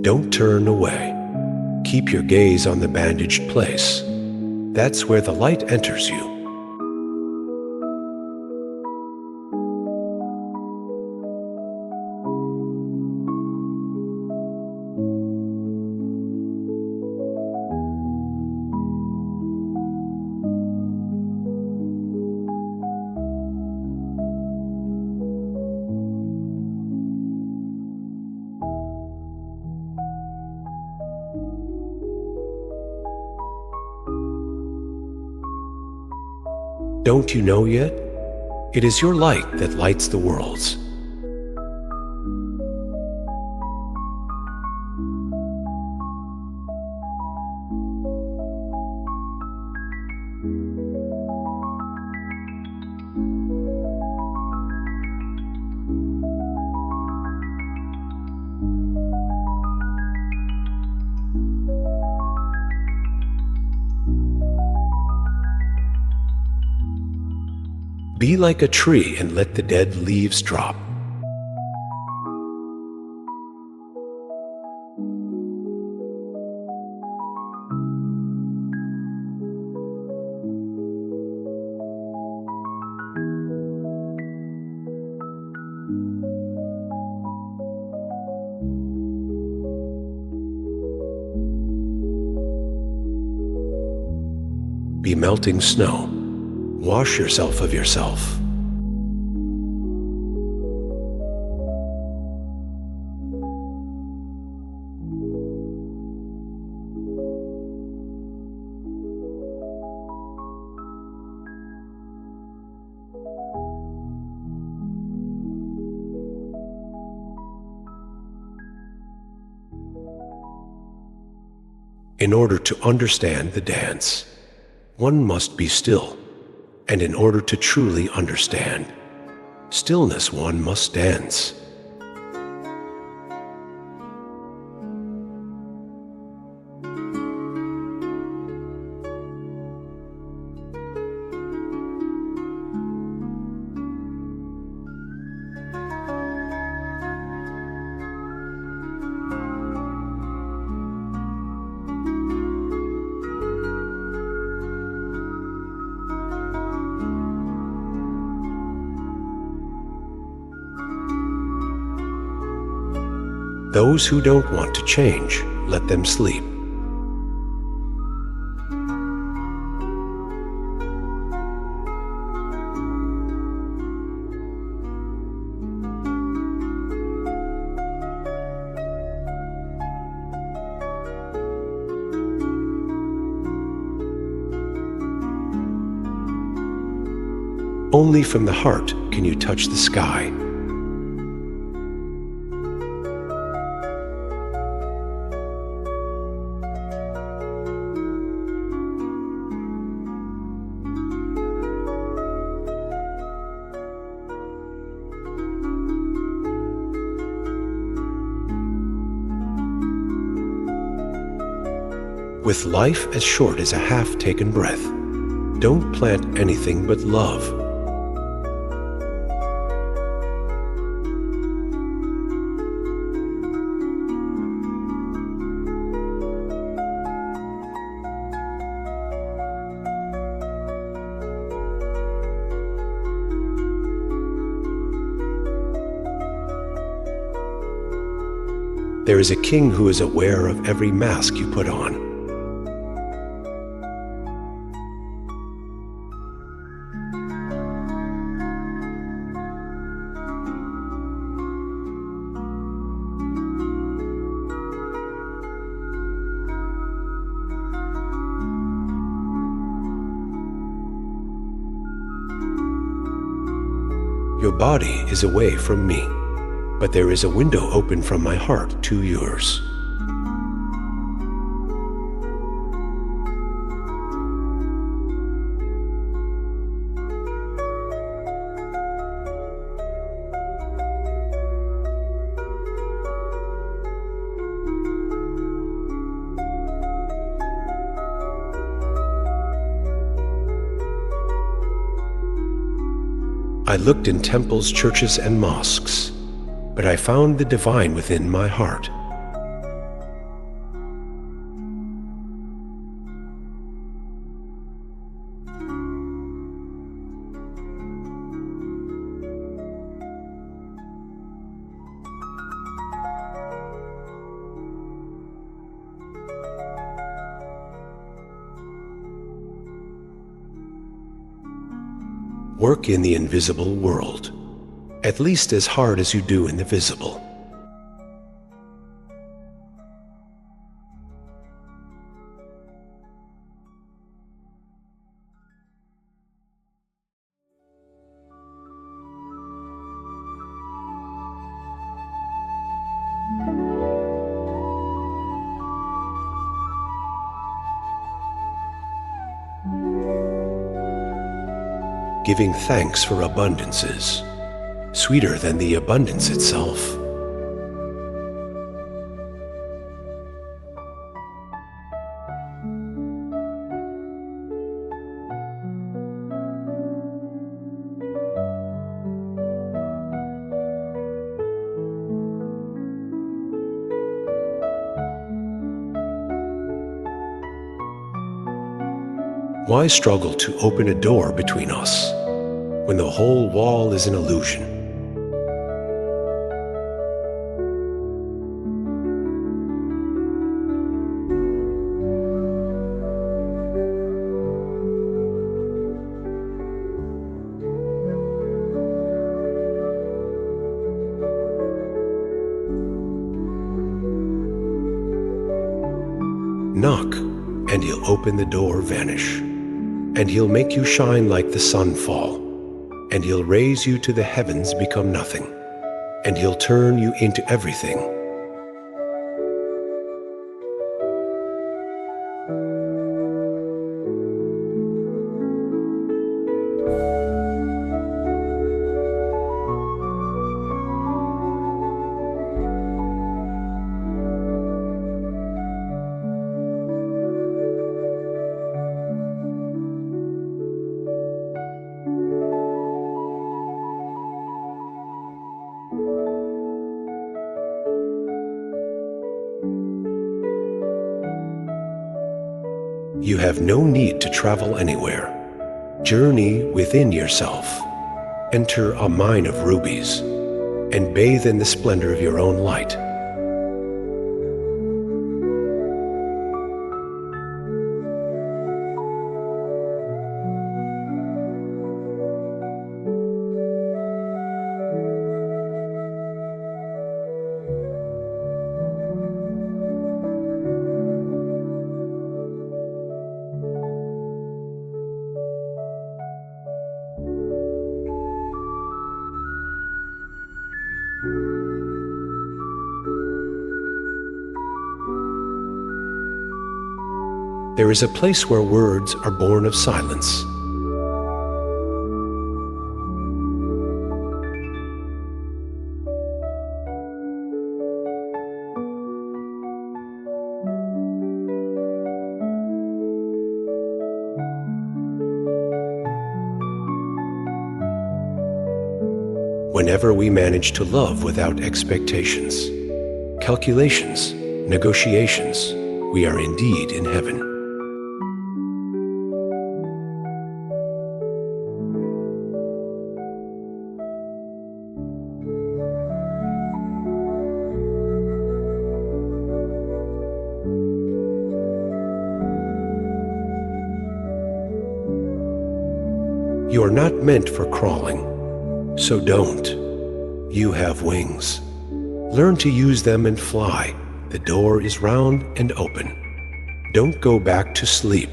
Don't turn away. Keep your gaze on the bandaged place. That's where the light enters you. Don't you know yet? It is your light that lights the worlds. Be like a tree and let the dead leaves drop. Be melting snow. Wash yourself of yourself. In order to understand the dance, one must be still, and in order to truly understand stillness, one must dance. Those who don't want to change, let them sleep. Only from the heart can you touch the sky. With life as short as a half-taken breath, don't plant anything but love. There is a king who is aware of every mask you put on. Your body is away from me, but there is a window open from my heart to yours. I looked in temples, churches, and mosques, but I found the divine within my heart. Work in the invisible world, at least as hard as you do in the visible. Giving thanks for abundances, sweeter than the abundance itself. Why struggle to open a door between us when the whole wall is an illusion? knock, and he'll open the door, vanish. And he'll make you shine like the sun fall. And he'll raise you to the heavens, become nothing. And he'll turn you into everything. You have no need to travel anywhere. Journey within yourself. Enter a mine of rubies and bathe in the splendor of your own light. There is a place where words are born of silence. Whenever we manage to love without expectations, calculations, negotiations, we are indeed in heaven. You are not meant for crawling, so don't. You have wings. Learn to use them and fly. The door is round and open. Don't go back to sleep.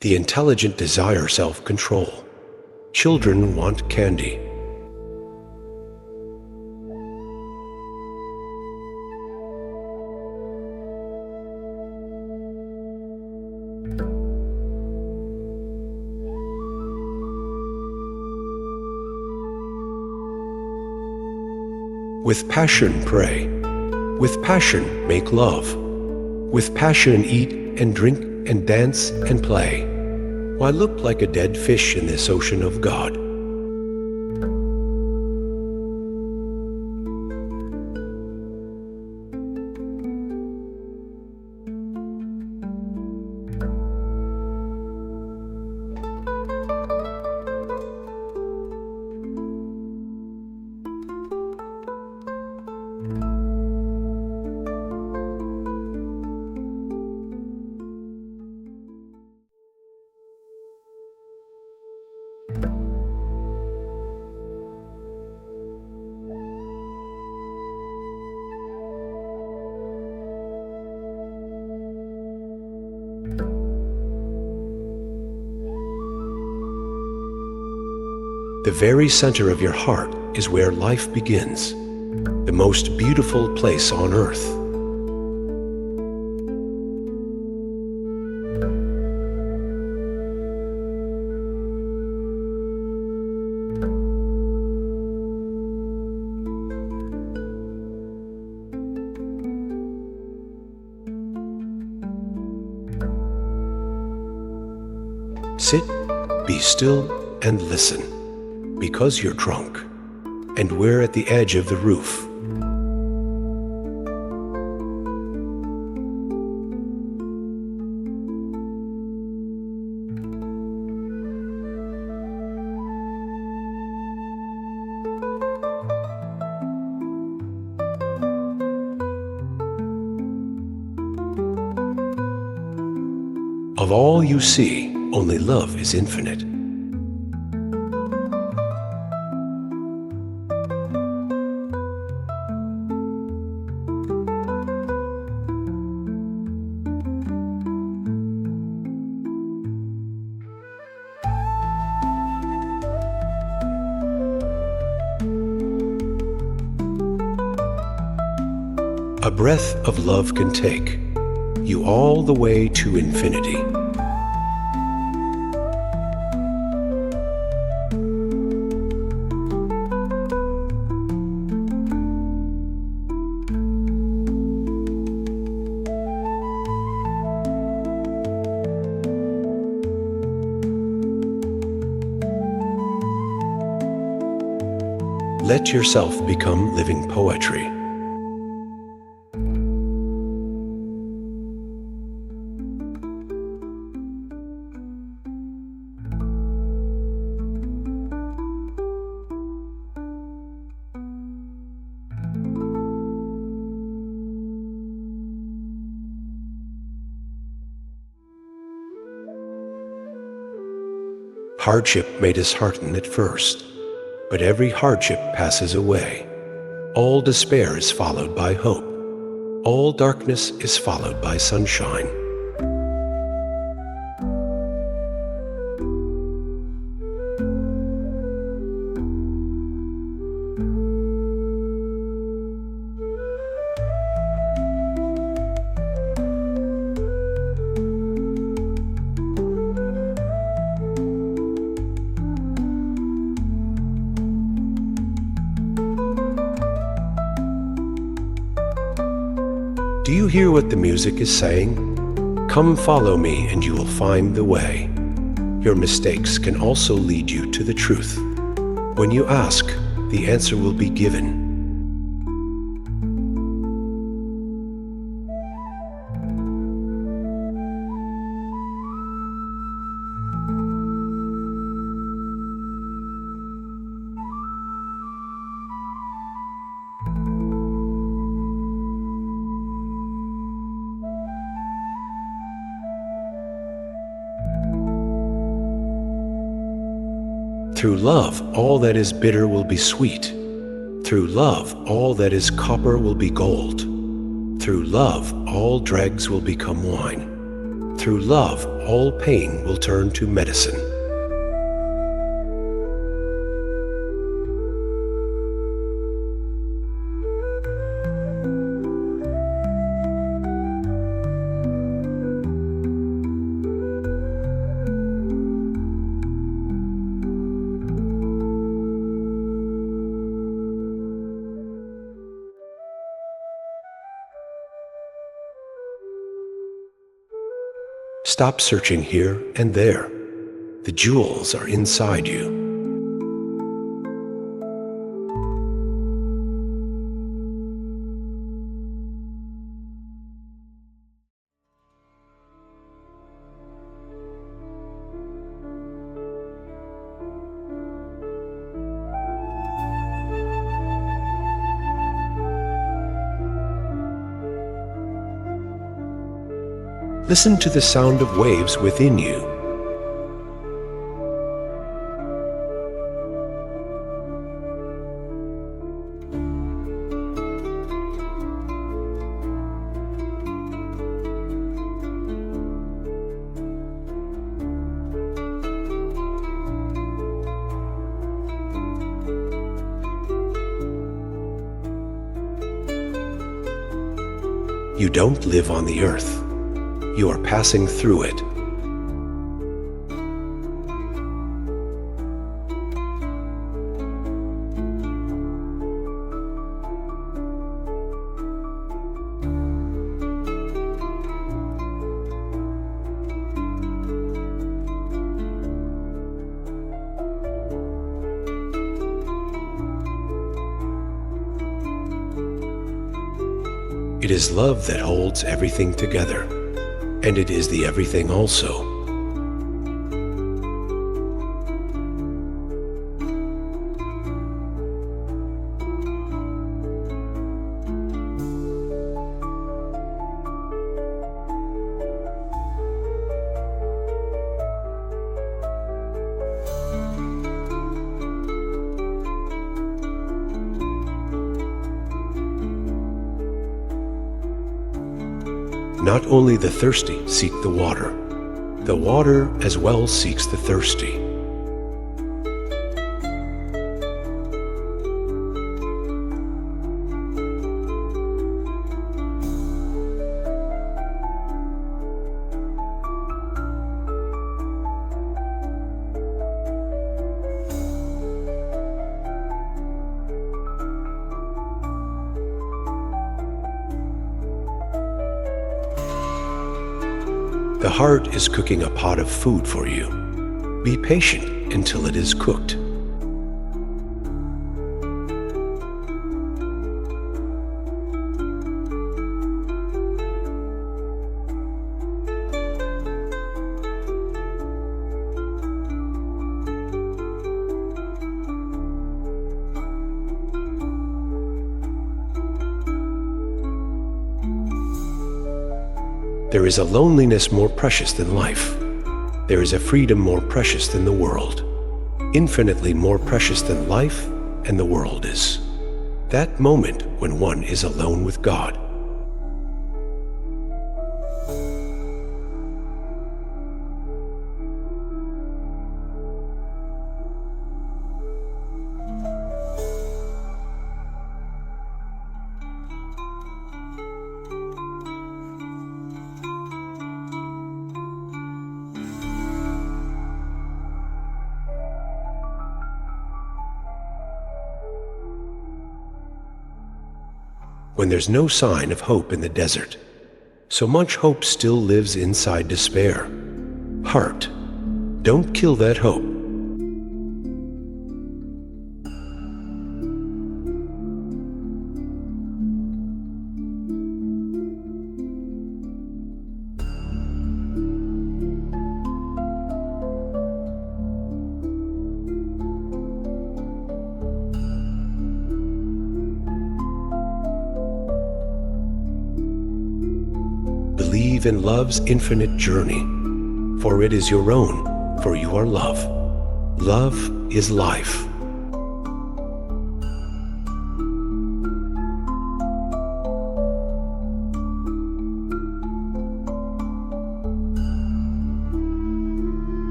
The intelligent desire self-control. Children want candy. With passion pray. With passion make love. With passion eat and drink and dance and play. Why look like a dead fish in this ocean of God? The very center of your heart is where life begins, the most beautiful place on earth. Sit, be still, and listen. Because you're drunk, and we're at the edge of the roof. Of all you see, only love is infinite. A breath of love can take you all the way to infinity. Let yourself become living poetry. Hardship may dishearten at first, but every hardship passes away. All despair is followed by hope. All darkness is followed by sunshine. Do you hear what the music is saying? Come follow me and you will find the way. Your mistakes can also lead you to the truth. When you ask, the answer will be given. Through love, all that is bitter will be sweet. Through love, all that is copper will be gold. Through love, all dregs will become wine. Through love, all pain will turn to medicine. Stop searching here and there. The jewels are inside you. Listen to the sound of waves within you. You don't live on the earth. You are passing through it. It is love that holds everything together, and it is the everything also. Not only the thirsty seek the water as well seeks the thirsty. The heart is cooking a pot of food for you. Be patient until it is cooked. There is a loneliness more precious than life. There is a freedom more precious than the world. Infinitely more precious than life and the world is. That moment when one is alone with God. When there's no sign of hope in the desert, so much hope still lives inside despair. Heart, don't kill that hope. Believe in love's infinite journey, for it is your own, for you are love. Love is life.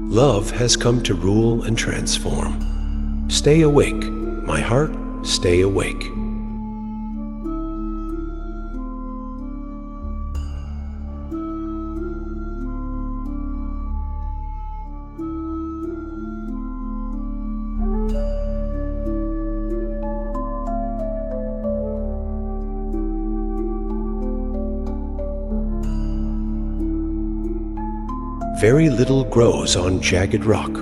Love has come to rule and transform. Stay awake, my heart, stay awake. Very little grows on jagged rock.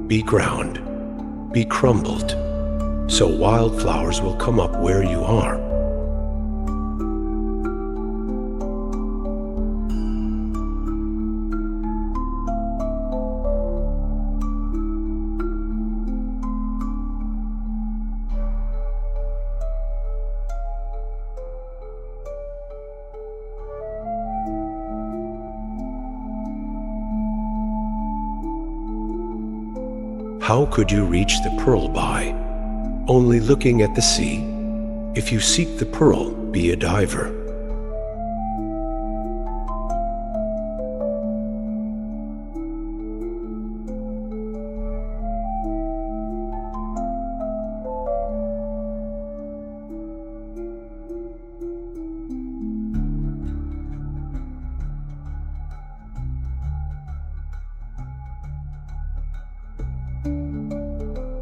Be ground, be crumbled, so wildflowers will come up where you are. How could you reach the pearl by only looking at the sea? If you seek the pearl, be a diver.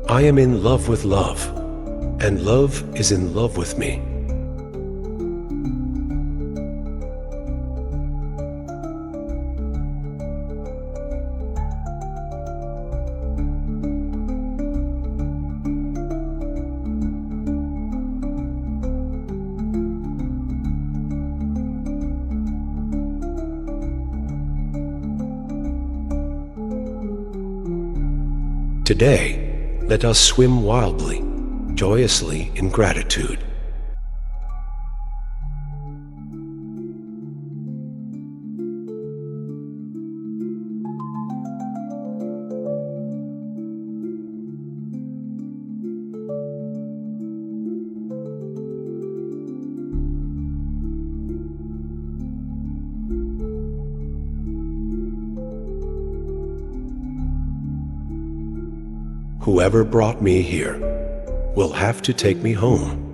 I am in love with love, and love is in love with me. Today, let us swim wildly, joyously in gratitude. Whoever brought me here will have to take me home.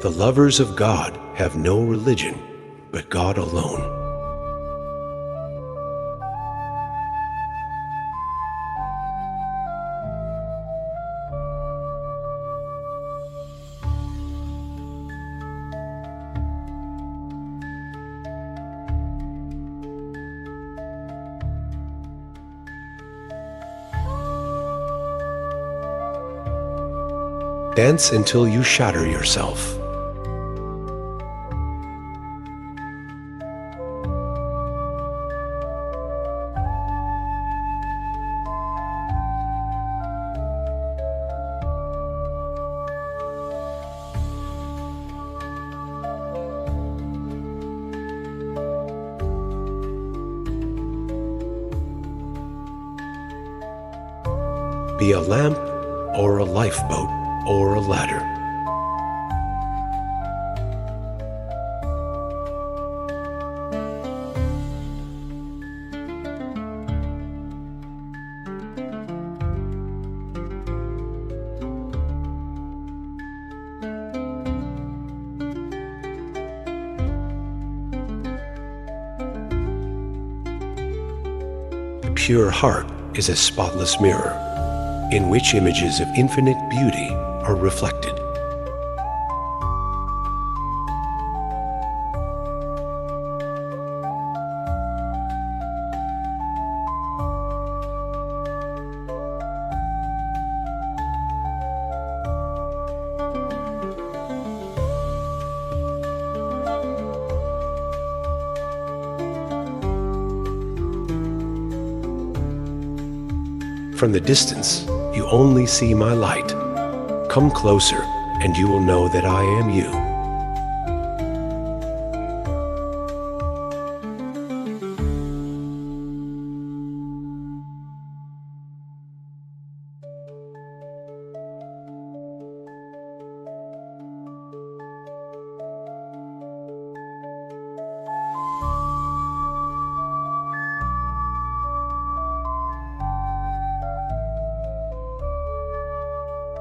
The lovers of God have no religion but God alone. Dance until you shatter yourself. Be a lamp or a lifeboat or a ladder. The pure heart is a spotless mirror, in which images of infinite beauty are reflected. From the distance, you only see my light. Come closer, and you will know that I am you.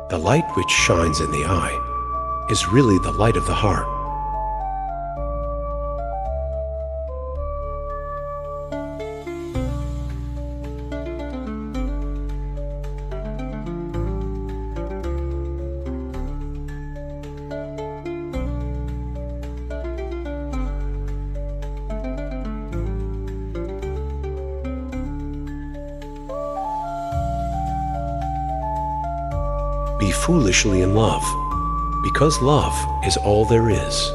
The light which shines in the eye is really the light of the heart. Be foolishly in love, because love is all there is.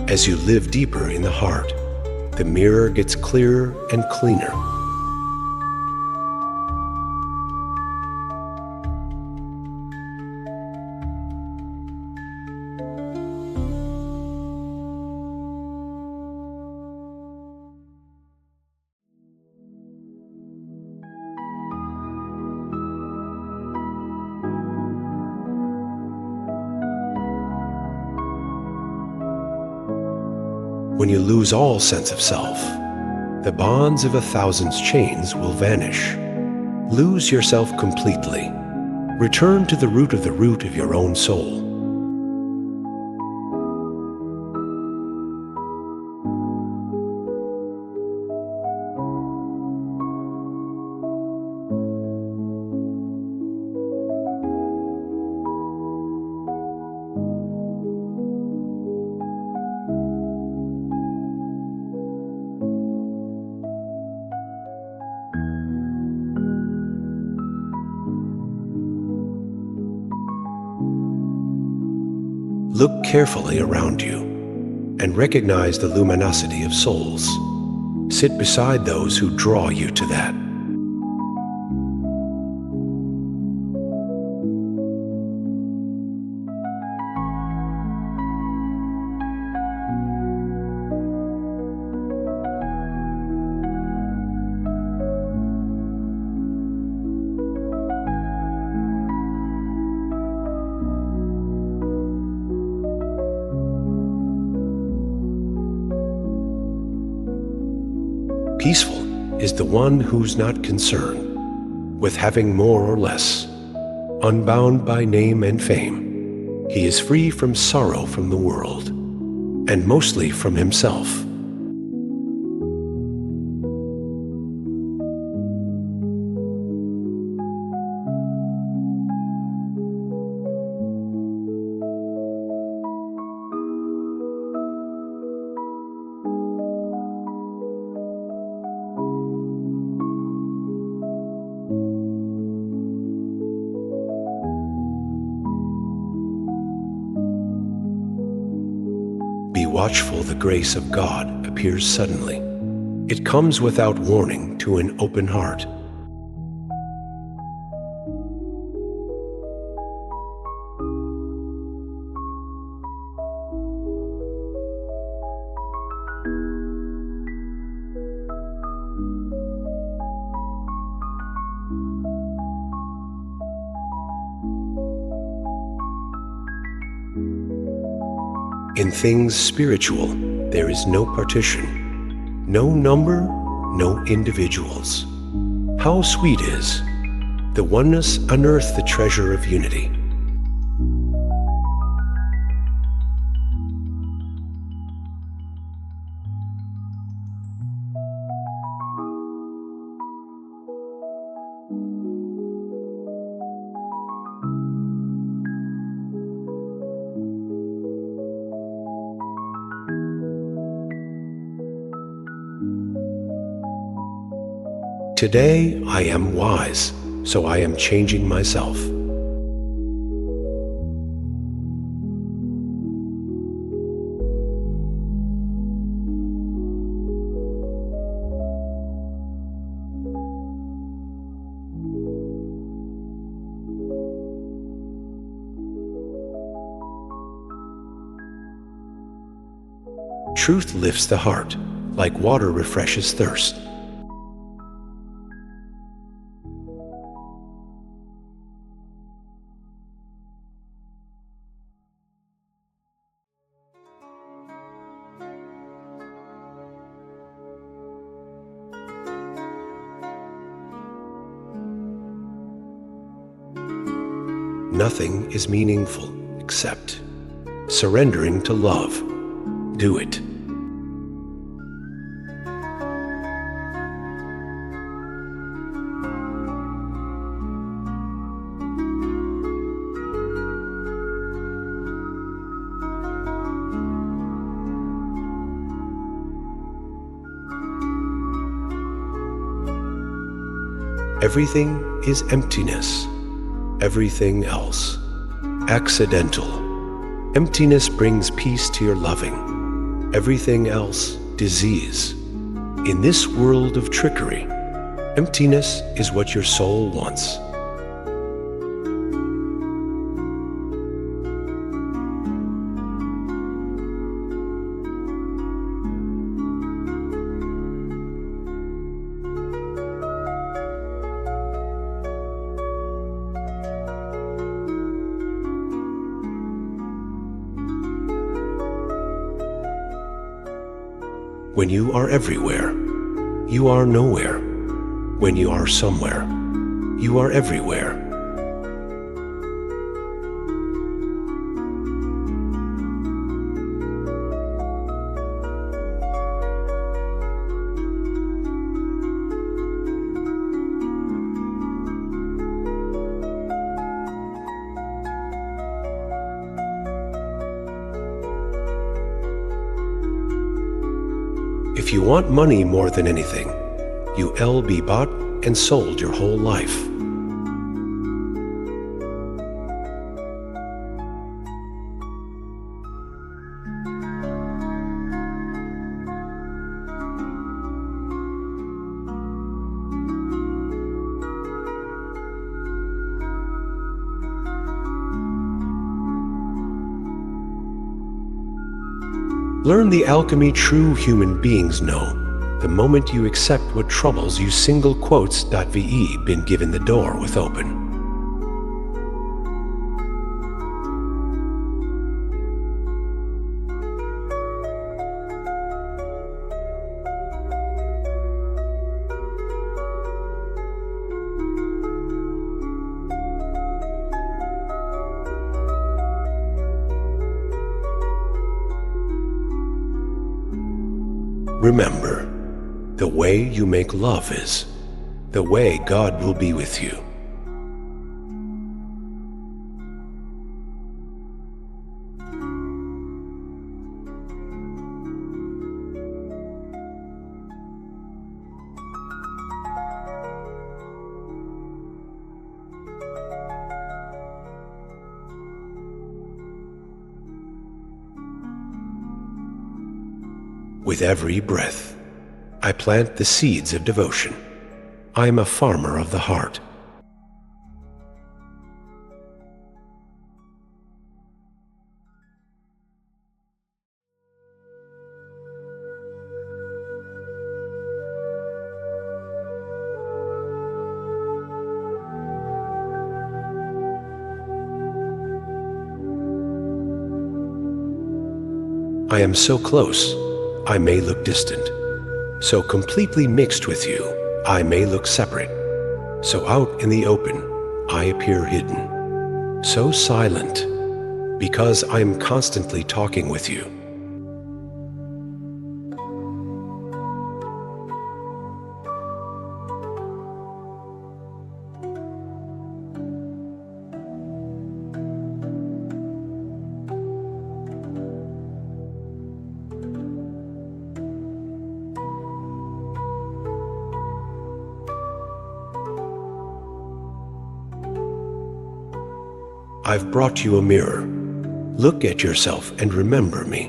As you live deeper in the heart, the mirror gets clearer and cleaner. When you lose all sense of self, the bonds of 1,000 chains will vanish. Lose yourself completely. Return to the root of your own soul. Look carefully around you and recognize the luminosity of souls. Sit beside those who draw you to that. Peaceful is the one who's not concerned with having more or less, unbound by name and fame. He is free from sorrow from the world, and mostly from himself. Be watchful, the grace of God appears suddenly. It comes without warning to an open heart. In things spiritual, there is no partition, no number, no individuals. How sweet is the oneness unearth the treasure of unity. Today I am wise, so I am changing myself. Truth lifts the heart, like water refreshes thirst. Nothing is meaningful except surrendering to love. Do it. Everything is emptiness. Everything else accidental. Emptiness brings peace to your loving. Everything else disease. In this world of trickery, emptiness is what your soul wants. When you are everywhere, you are nowhere. When you are somewhere, you are everywhere. If you want money more than anything, you'll be bought and sold your whole life. Learn the alchemy true human beings know. The moment you accept what troubles you, single quotes.ve been given the door with open. Remember, the way you make love is the way God will be with you. With every breath, I plant the seeds of devotion. I am a farmer of the heart. I am so close, I may look distant. So completely mixed with you, I may look separate. So out in the open, I appear hidden. So silent, because I am constantly talking with you. I've brought you a mirror. Look at yourself and remember me.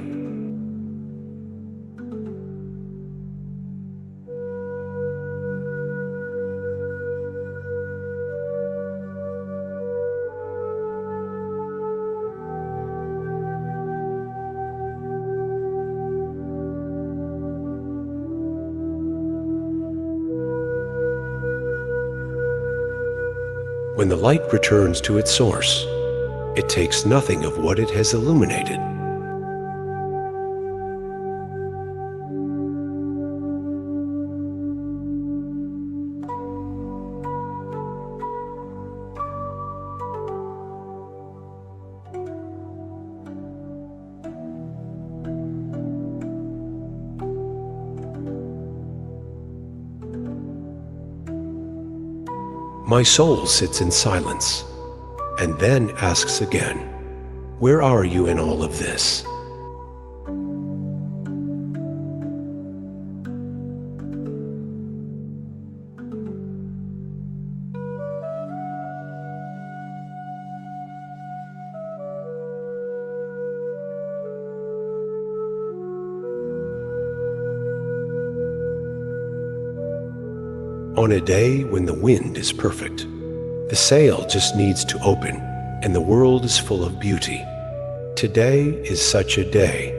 When the light returns to its source, it takes nothing of what it has illuminated. My soul sits in silence, and then asks again, where are you in all of this? On a day when the wind is perfect, the sail just needs to open and the world is full of beauty. Today is such a day.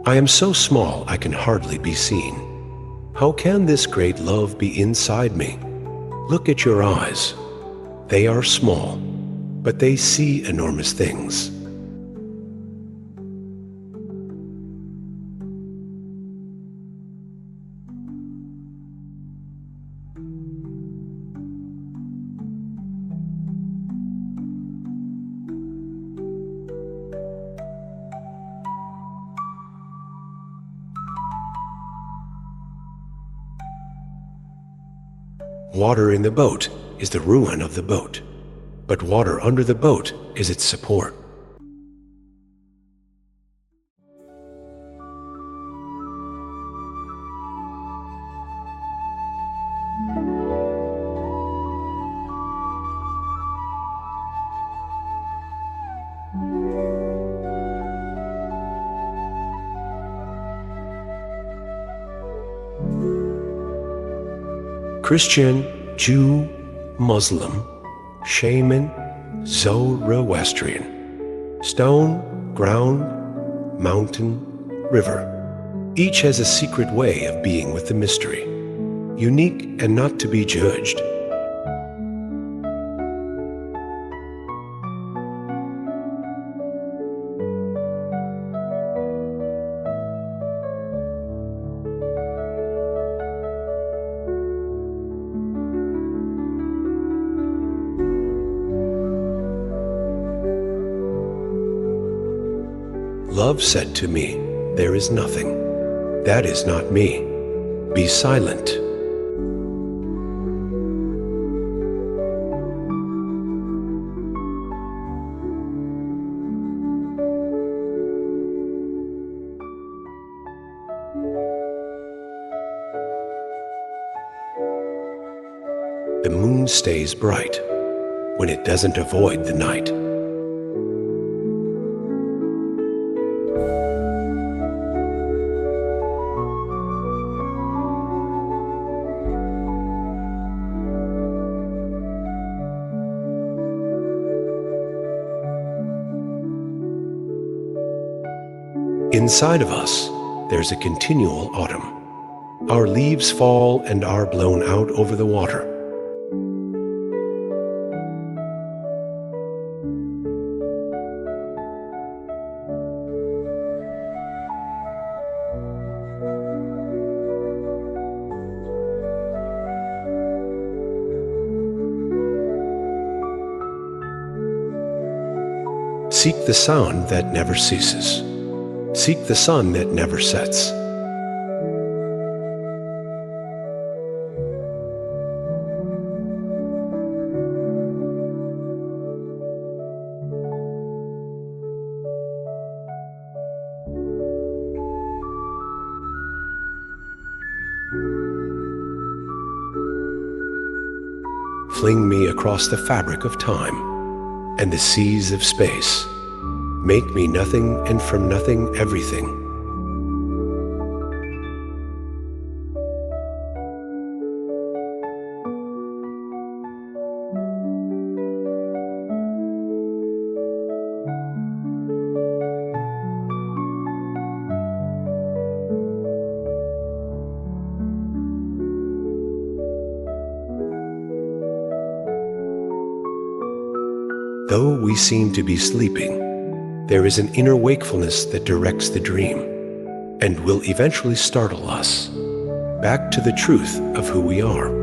I am so small I can hardly be seen. How can this great love be inside me? Look at your eyes. They are small, but they see enormous things. Water in the boat is the ruin of the boat, but water under the boat is its support. Christian, Jew, Muslim, shaman, Zoroastrian, stone, ground, mountain, river. Each has a secret way of being with the mystery, unique and not to be judged. Love said to me, "There is nothing. That is not me. Be silent." The moon stays bright when it doesn't avoid the night. Inside of us, there's a continual autumn. Our leaves fall and are blown out over the water. Seek the sound that never ceases. Seek the sun that never sets. Fling me across the fabric of time and the seas of space. Make me nothing and from nothing everything. Though we seem to be sleeping, there is an inner wakefulness that directs the dream and will eventually startle us back to the truth of who we are.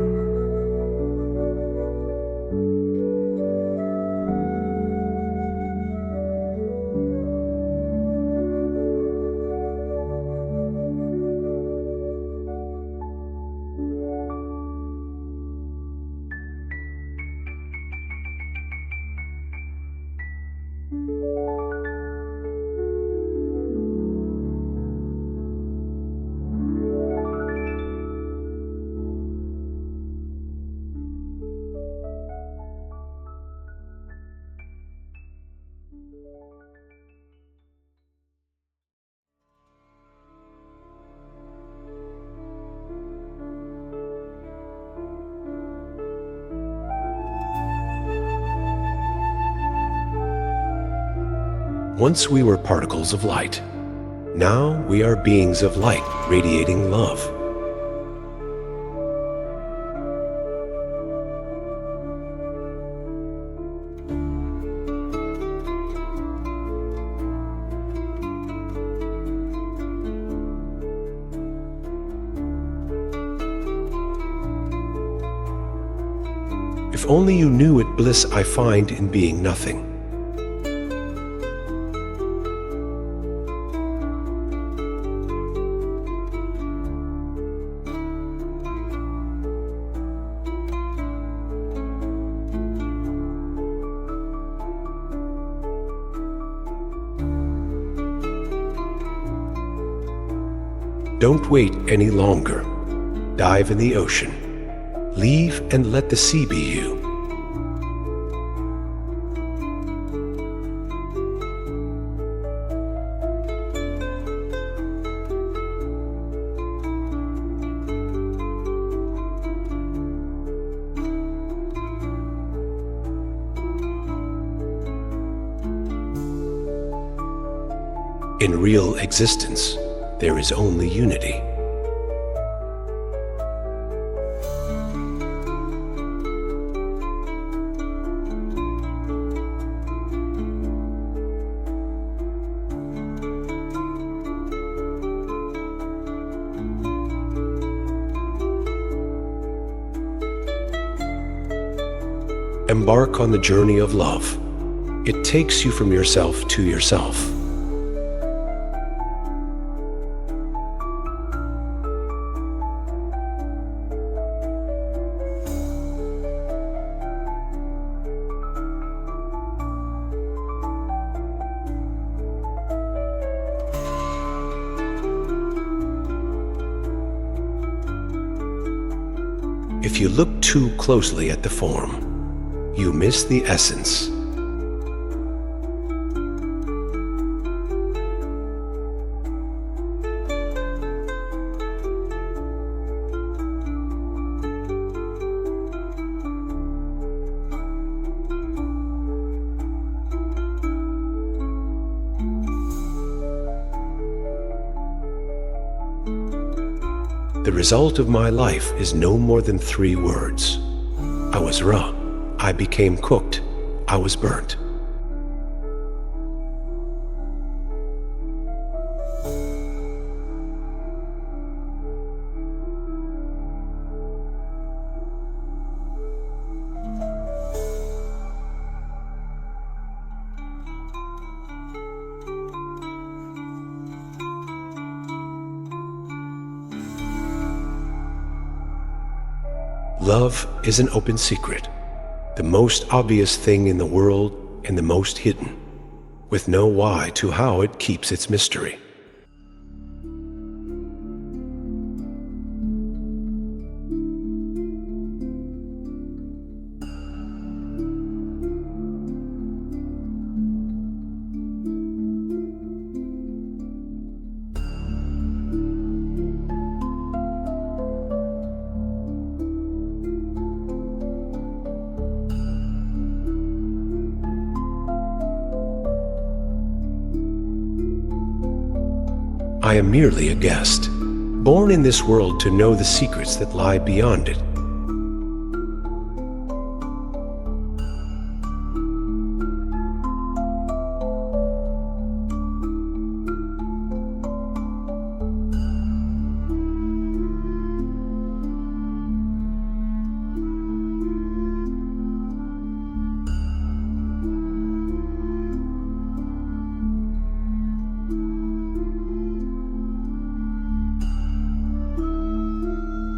Once we were particles of light. Now we are beings of light radiating love. If only you knew what bliss I find in being nothing. Don't wait any longer. Dive in the ocean. Leave and let the sea be you. In real existence, there is only unity. Embark on the journey of love. It takes you from yourself to yourself. If you look too closely at the form, you miss the essence. The result of my life is no more than 3 words. I was raw. I became cooked. I was burnt. Love is an open secret, the most obvious thing in the world and the most hidden, with no why to how it keeps its mystery. I am merely a guest, born in this world to know the secrets that lie beyond it.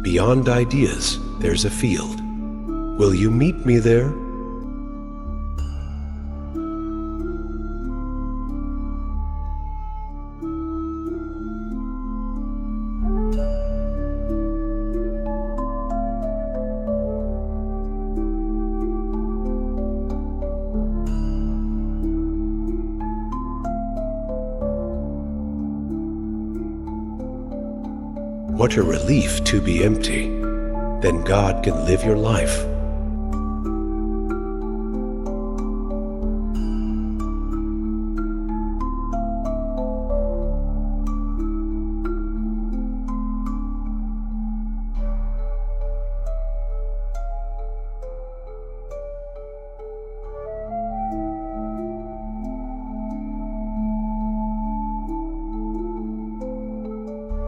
Beyond ideas, there's a field. Will you meet me there? What a relief to be empty. Then God can live your life.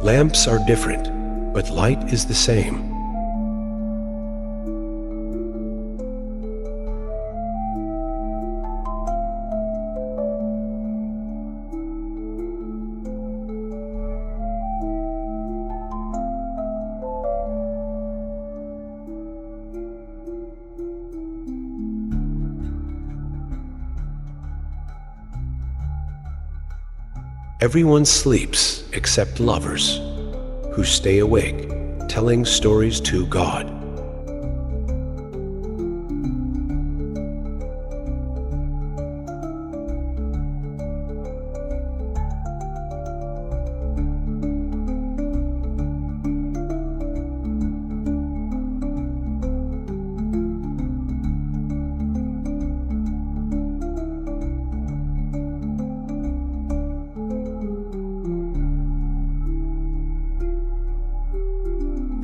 Lamps are different, but light is the same. Everyone sleeps except lovers, who stay awake, telling stories to God.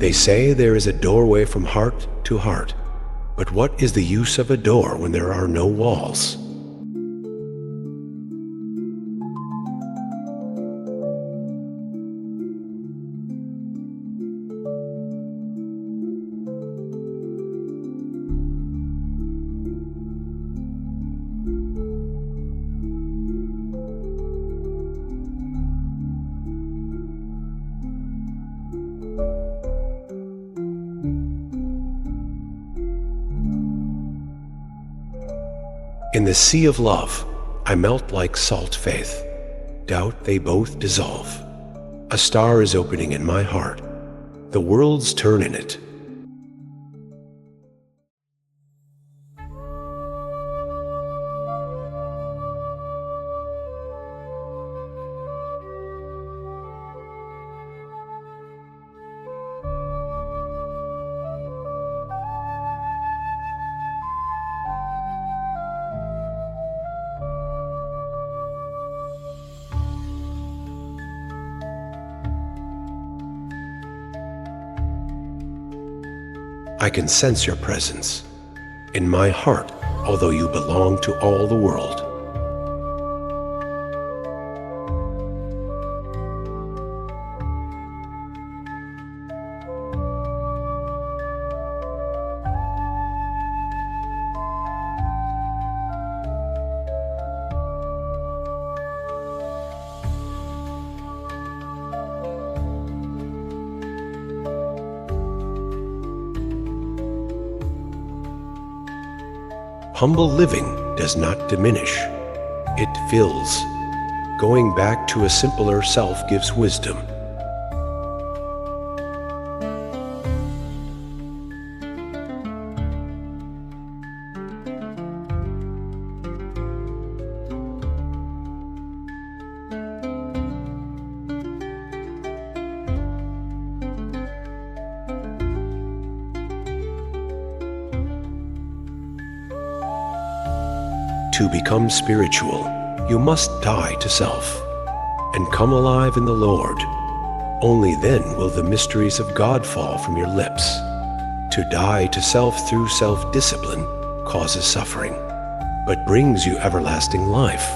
They say there is a doorway from heart to heart, but what is the use of a door when there are no walls? In the sea of love, I melt like salt faith. Doubt they both dissolve. A star is opening in my heart. The worlds turn in it. I can sense your presence in my heart, although you belong to all the world. Humble living does not diminish, it fills. Going back to a simpler self gives wisdom. To become spiritual, you must die to self and come alive in the Lord. Only then will the mysteries of God fall from your lips. To die to self through self-discipline causes suffering, but brings you everlasting life.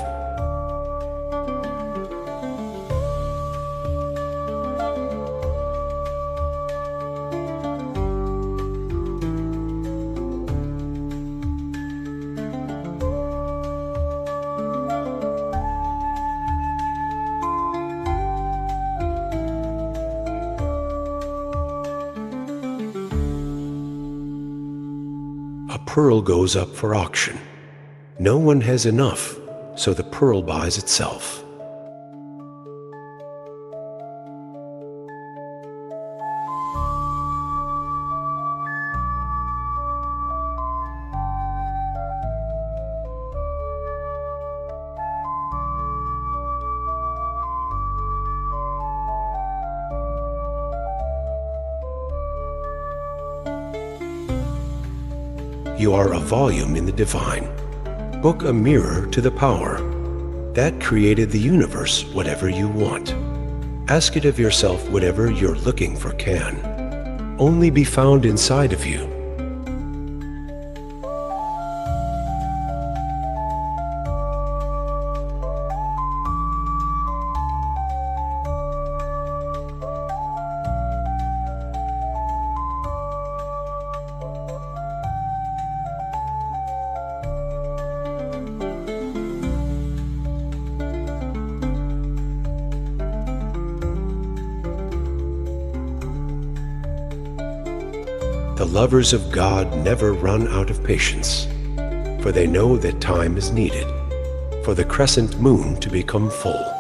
A pearl goes up for auction. No one has enough, so the pearl buys itself. You are a volume in the divine, book a mirror to the power that created the universe. Whatever you want, ask it of yourself. Whatever you're looking for can only be found inside of you. The lovers of God never run out of patience, for they know that time is needed for the crescent moon to become full.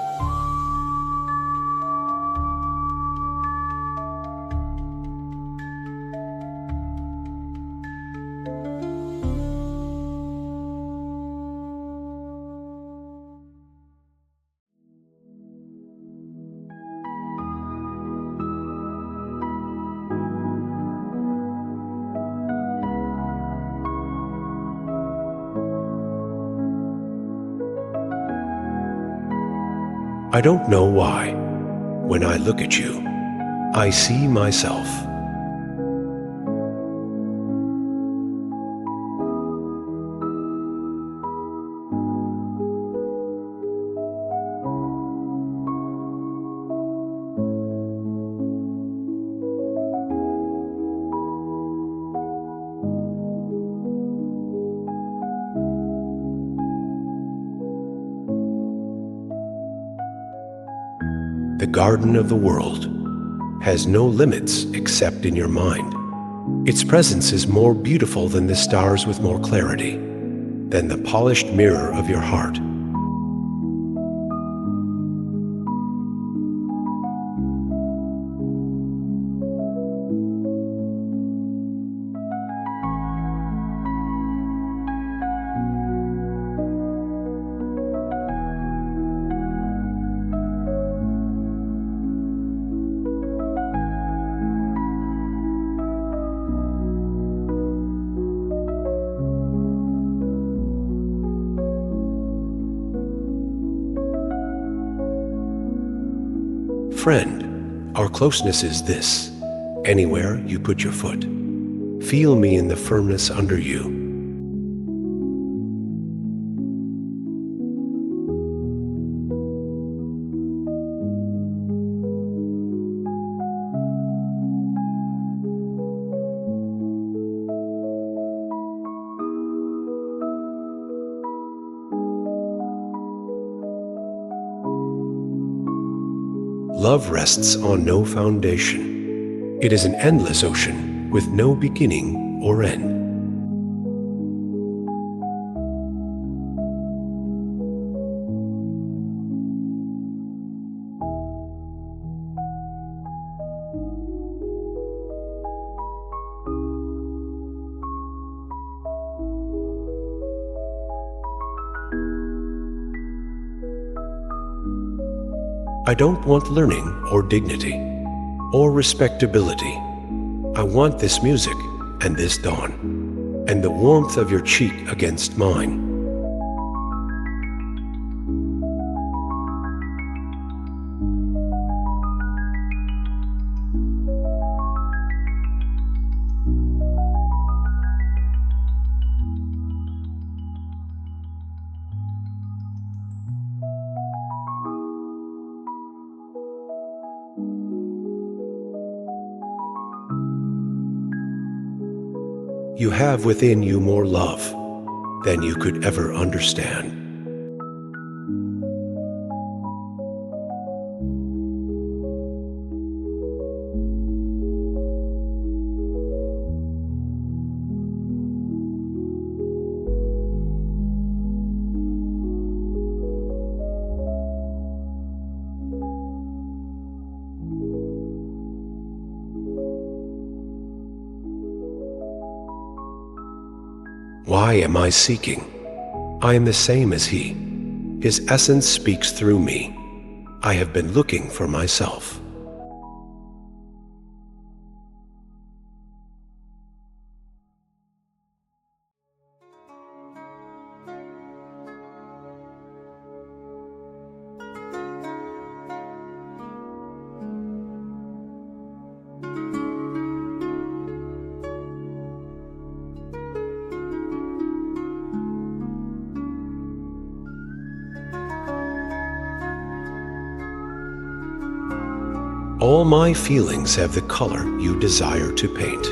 I don't know why. When I look at you, I see myself. The garden of the world has no limits except in your mind. Its presence is more beautiful than the stars with more clarity, than the polished mirror of your heart. Friend, our closeness is this: anywhere you put your foot, feel me in the firmness under you. Love rests on no foundation. It is an endless ocean with no beginning or end. I don't want learning or dignity or respectability. I want this music and this dawn and the warmth of your cheek against mine. You have within you more love than you could ever understand. Why am I seeking? I am the same as He. His essence speaks through me. I have been looking for myself. All my feelings have the color you desire to paint.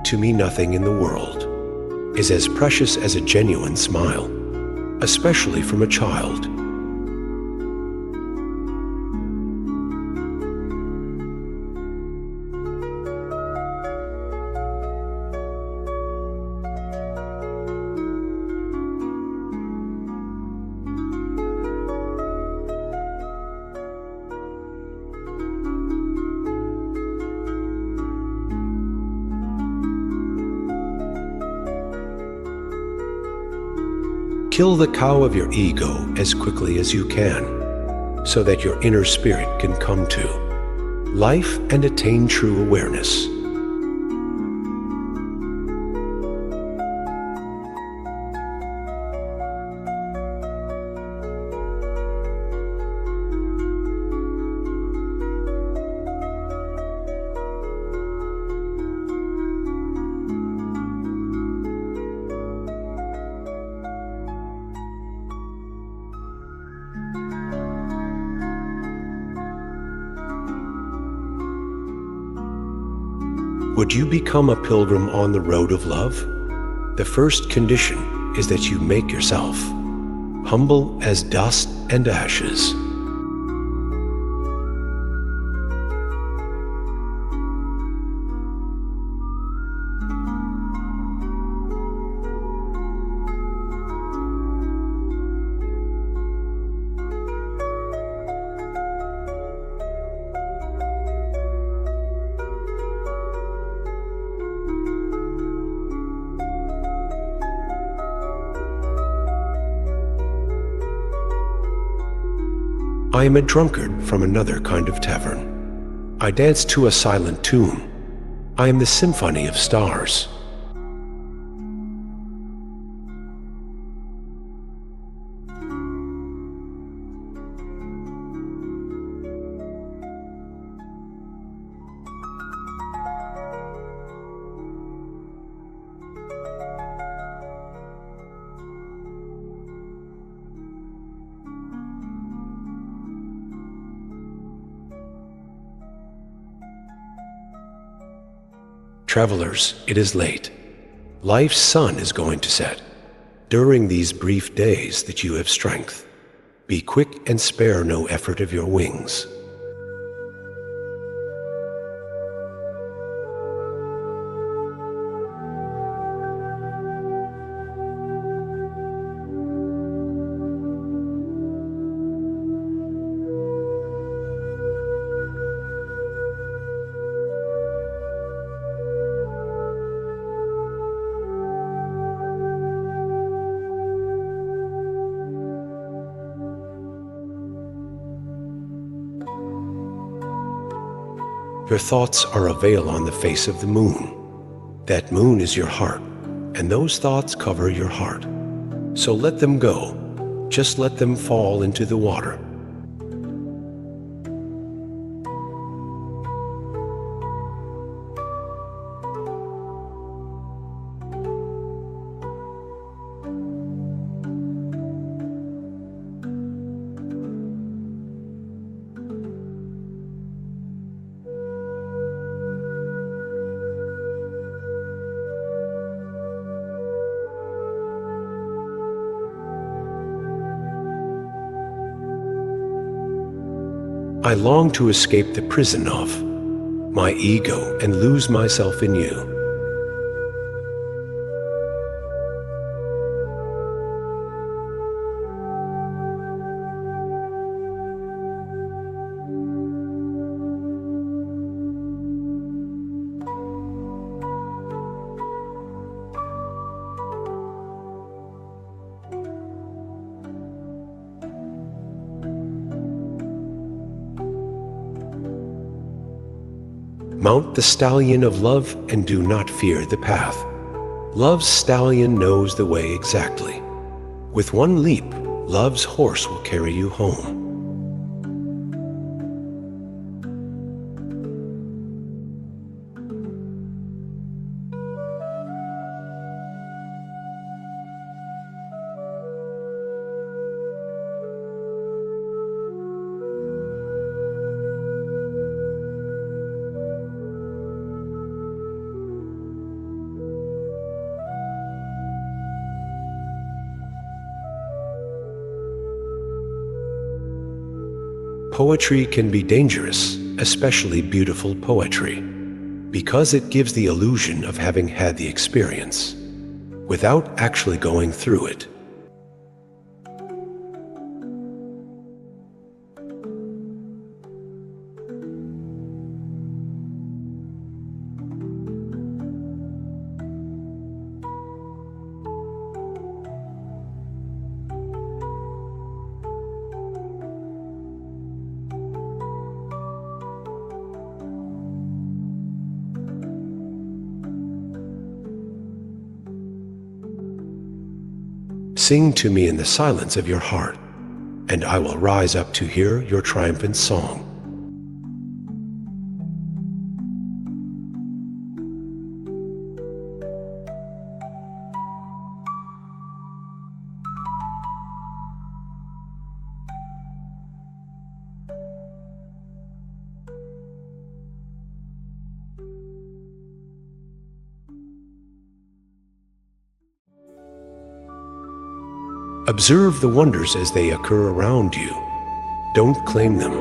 To me, nothing in the world is as precious as a genuine smile, especially from a child. Kill the cow of your ego as quickly as you can, so that your inner spirit can come to life and attain true awareness. Would you become a pilgrim on the road of love? The first condition is that you make yourself humble as dust and ashes. I am a drunkard from another kind of tavern. I dance to a silent tune. I am the symphony of stars. Travelers, it is late. Life's sun is going to set. During these brief days that you have strength, be quick and spare no effort of your wings. Your thoughts are a veil on the face of the moon. That moon is your heart, and those thoughts cover your heart. So let them go. Just let them fall into the water. I long to escape the prison of my ego and lose myself in you. Mount the stallion of love and do not fear the path. Love's stallion knows the way exactly. With one leap, love's horse will carry you home. Poetry can be dangerous, especially beautiful poetry, because it gives the illusion of having had the experience, without actually going through it. Sing to me in the silence of your heart, and I will rise up to hear your triumphant song. Observe the wonders as they occur around you. Don't claim them.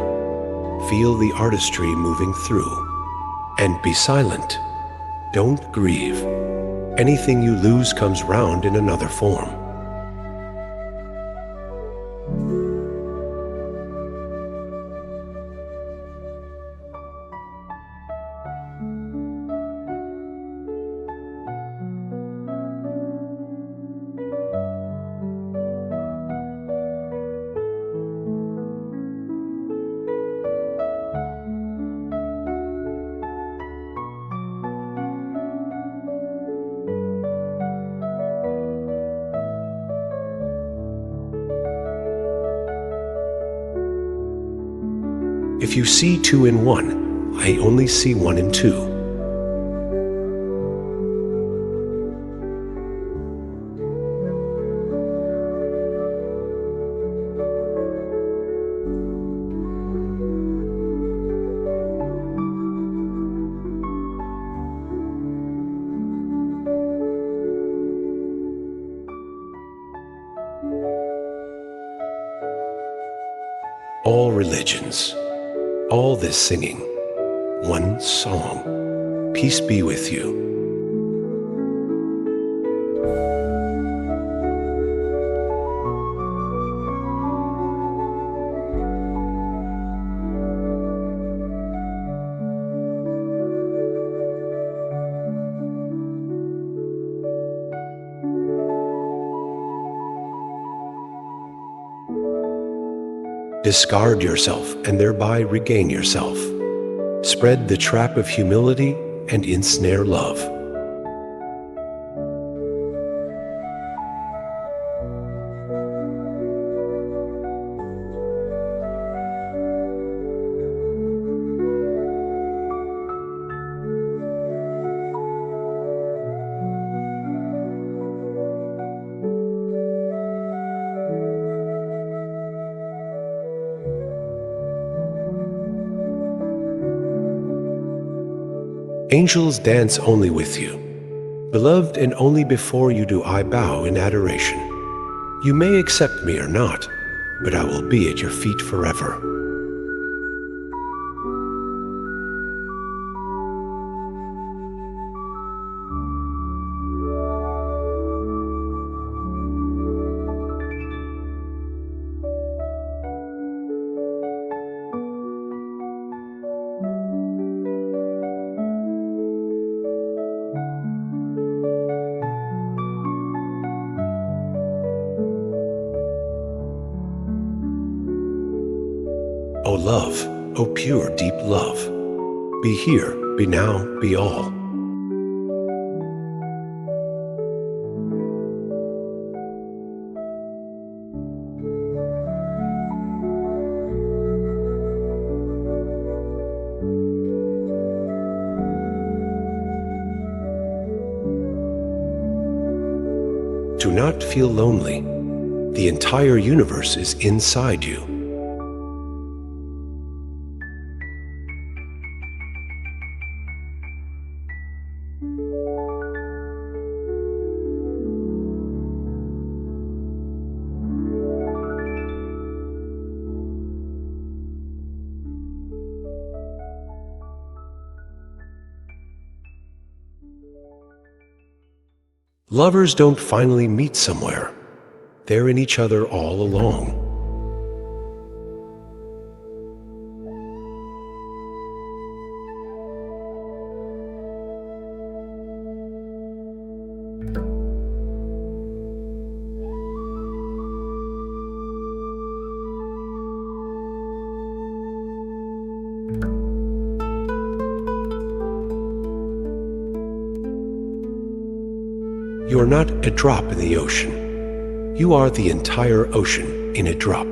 Feel the artistry moving through. And be silent. Don't grieve. Anything you lose comes round in another form. If you see two in one, I only see one in two. All religions, all this singing, one song, peace be with you. Discard yourself and thereby regain yourself. Spread the trap of humility and ensnare love. Angels dance only with you. Beloved, and only before you do I bow in adoration. You may accept me or not, but I will be at your feet forever. O love, O pure, deep love, be here, be now, be all. Do not feel lonely. The entire universe is inside you. Lovers don't finally meet somewhere. They're in each other all along. You are not a drop in the ocean. You are the entire ocean in a drop.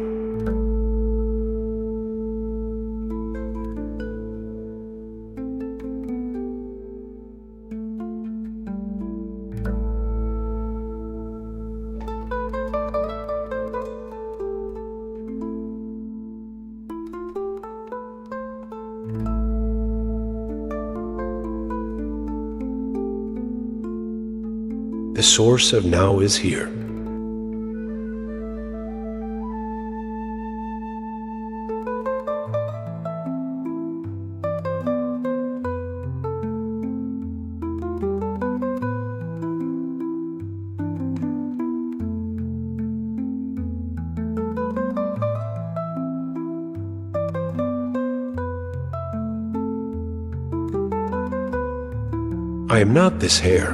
The source of now is here. I am not this hair.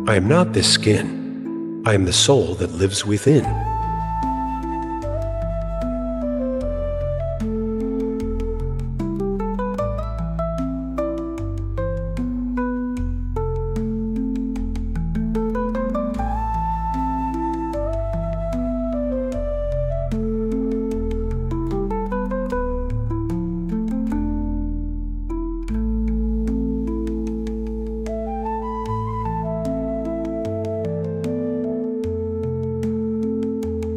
I am not this skin. I am the soul that lives within.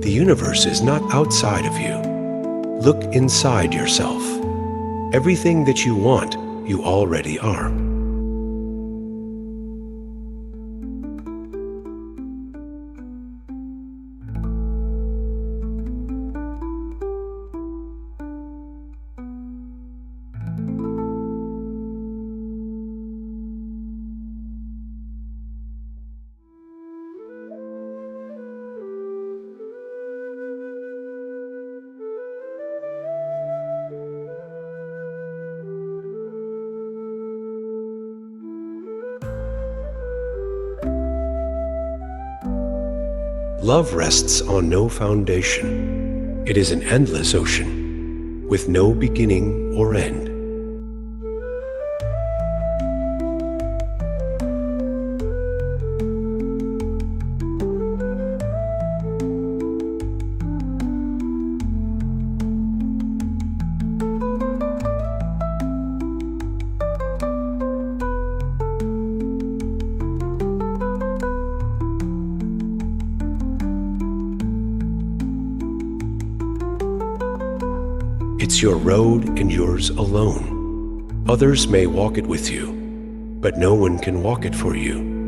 The universe is not outside of you. Look inside yourself. Everything that you want, you already are. Love rests on no foundation. It is an endless ocean, with no beginning or end. It's your road and yours alone. Others may walk it with you, but no one can walk it for you.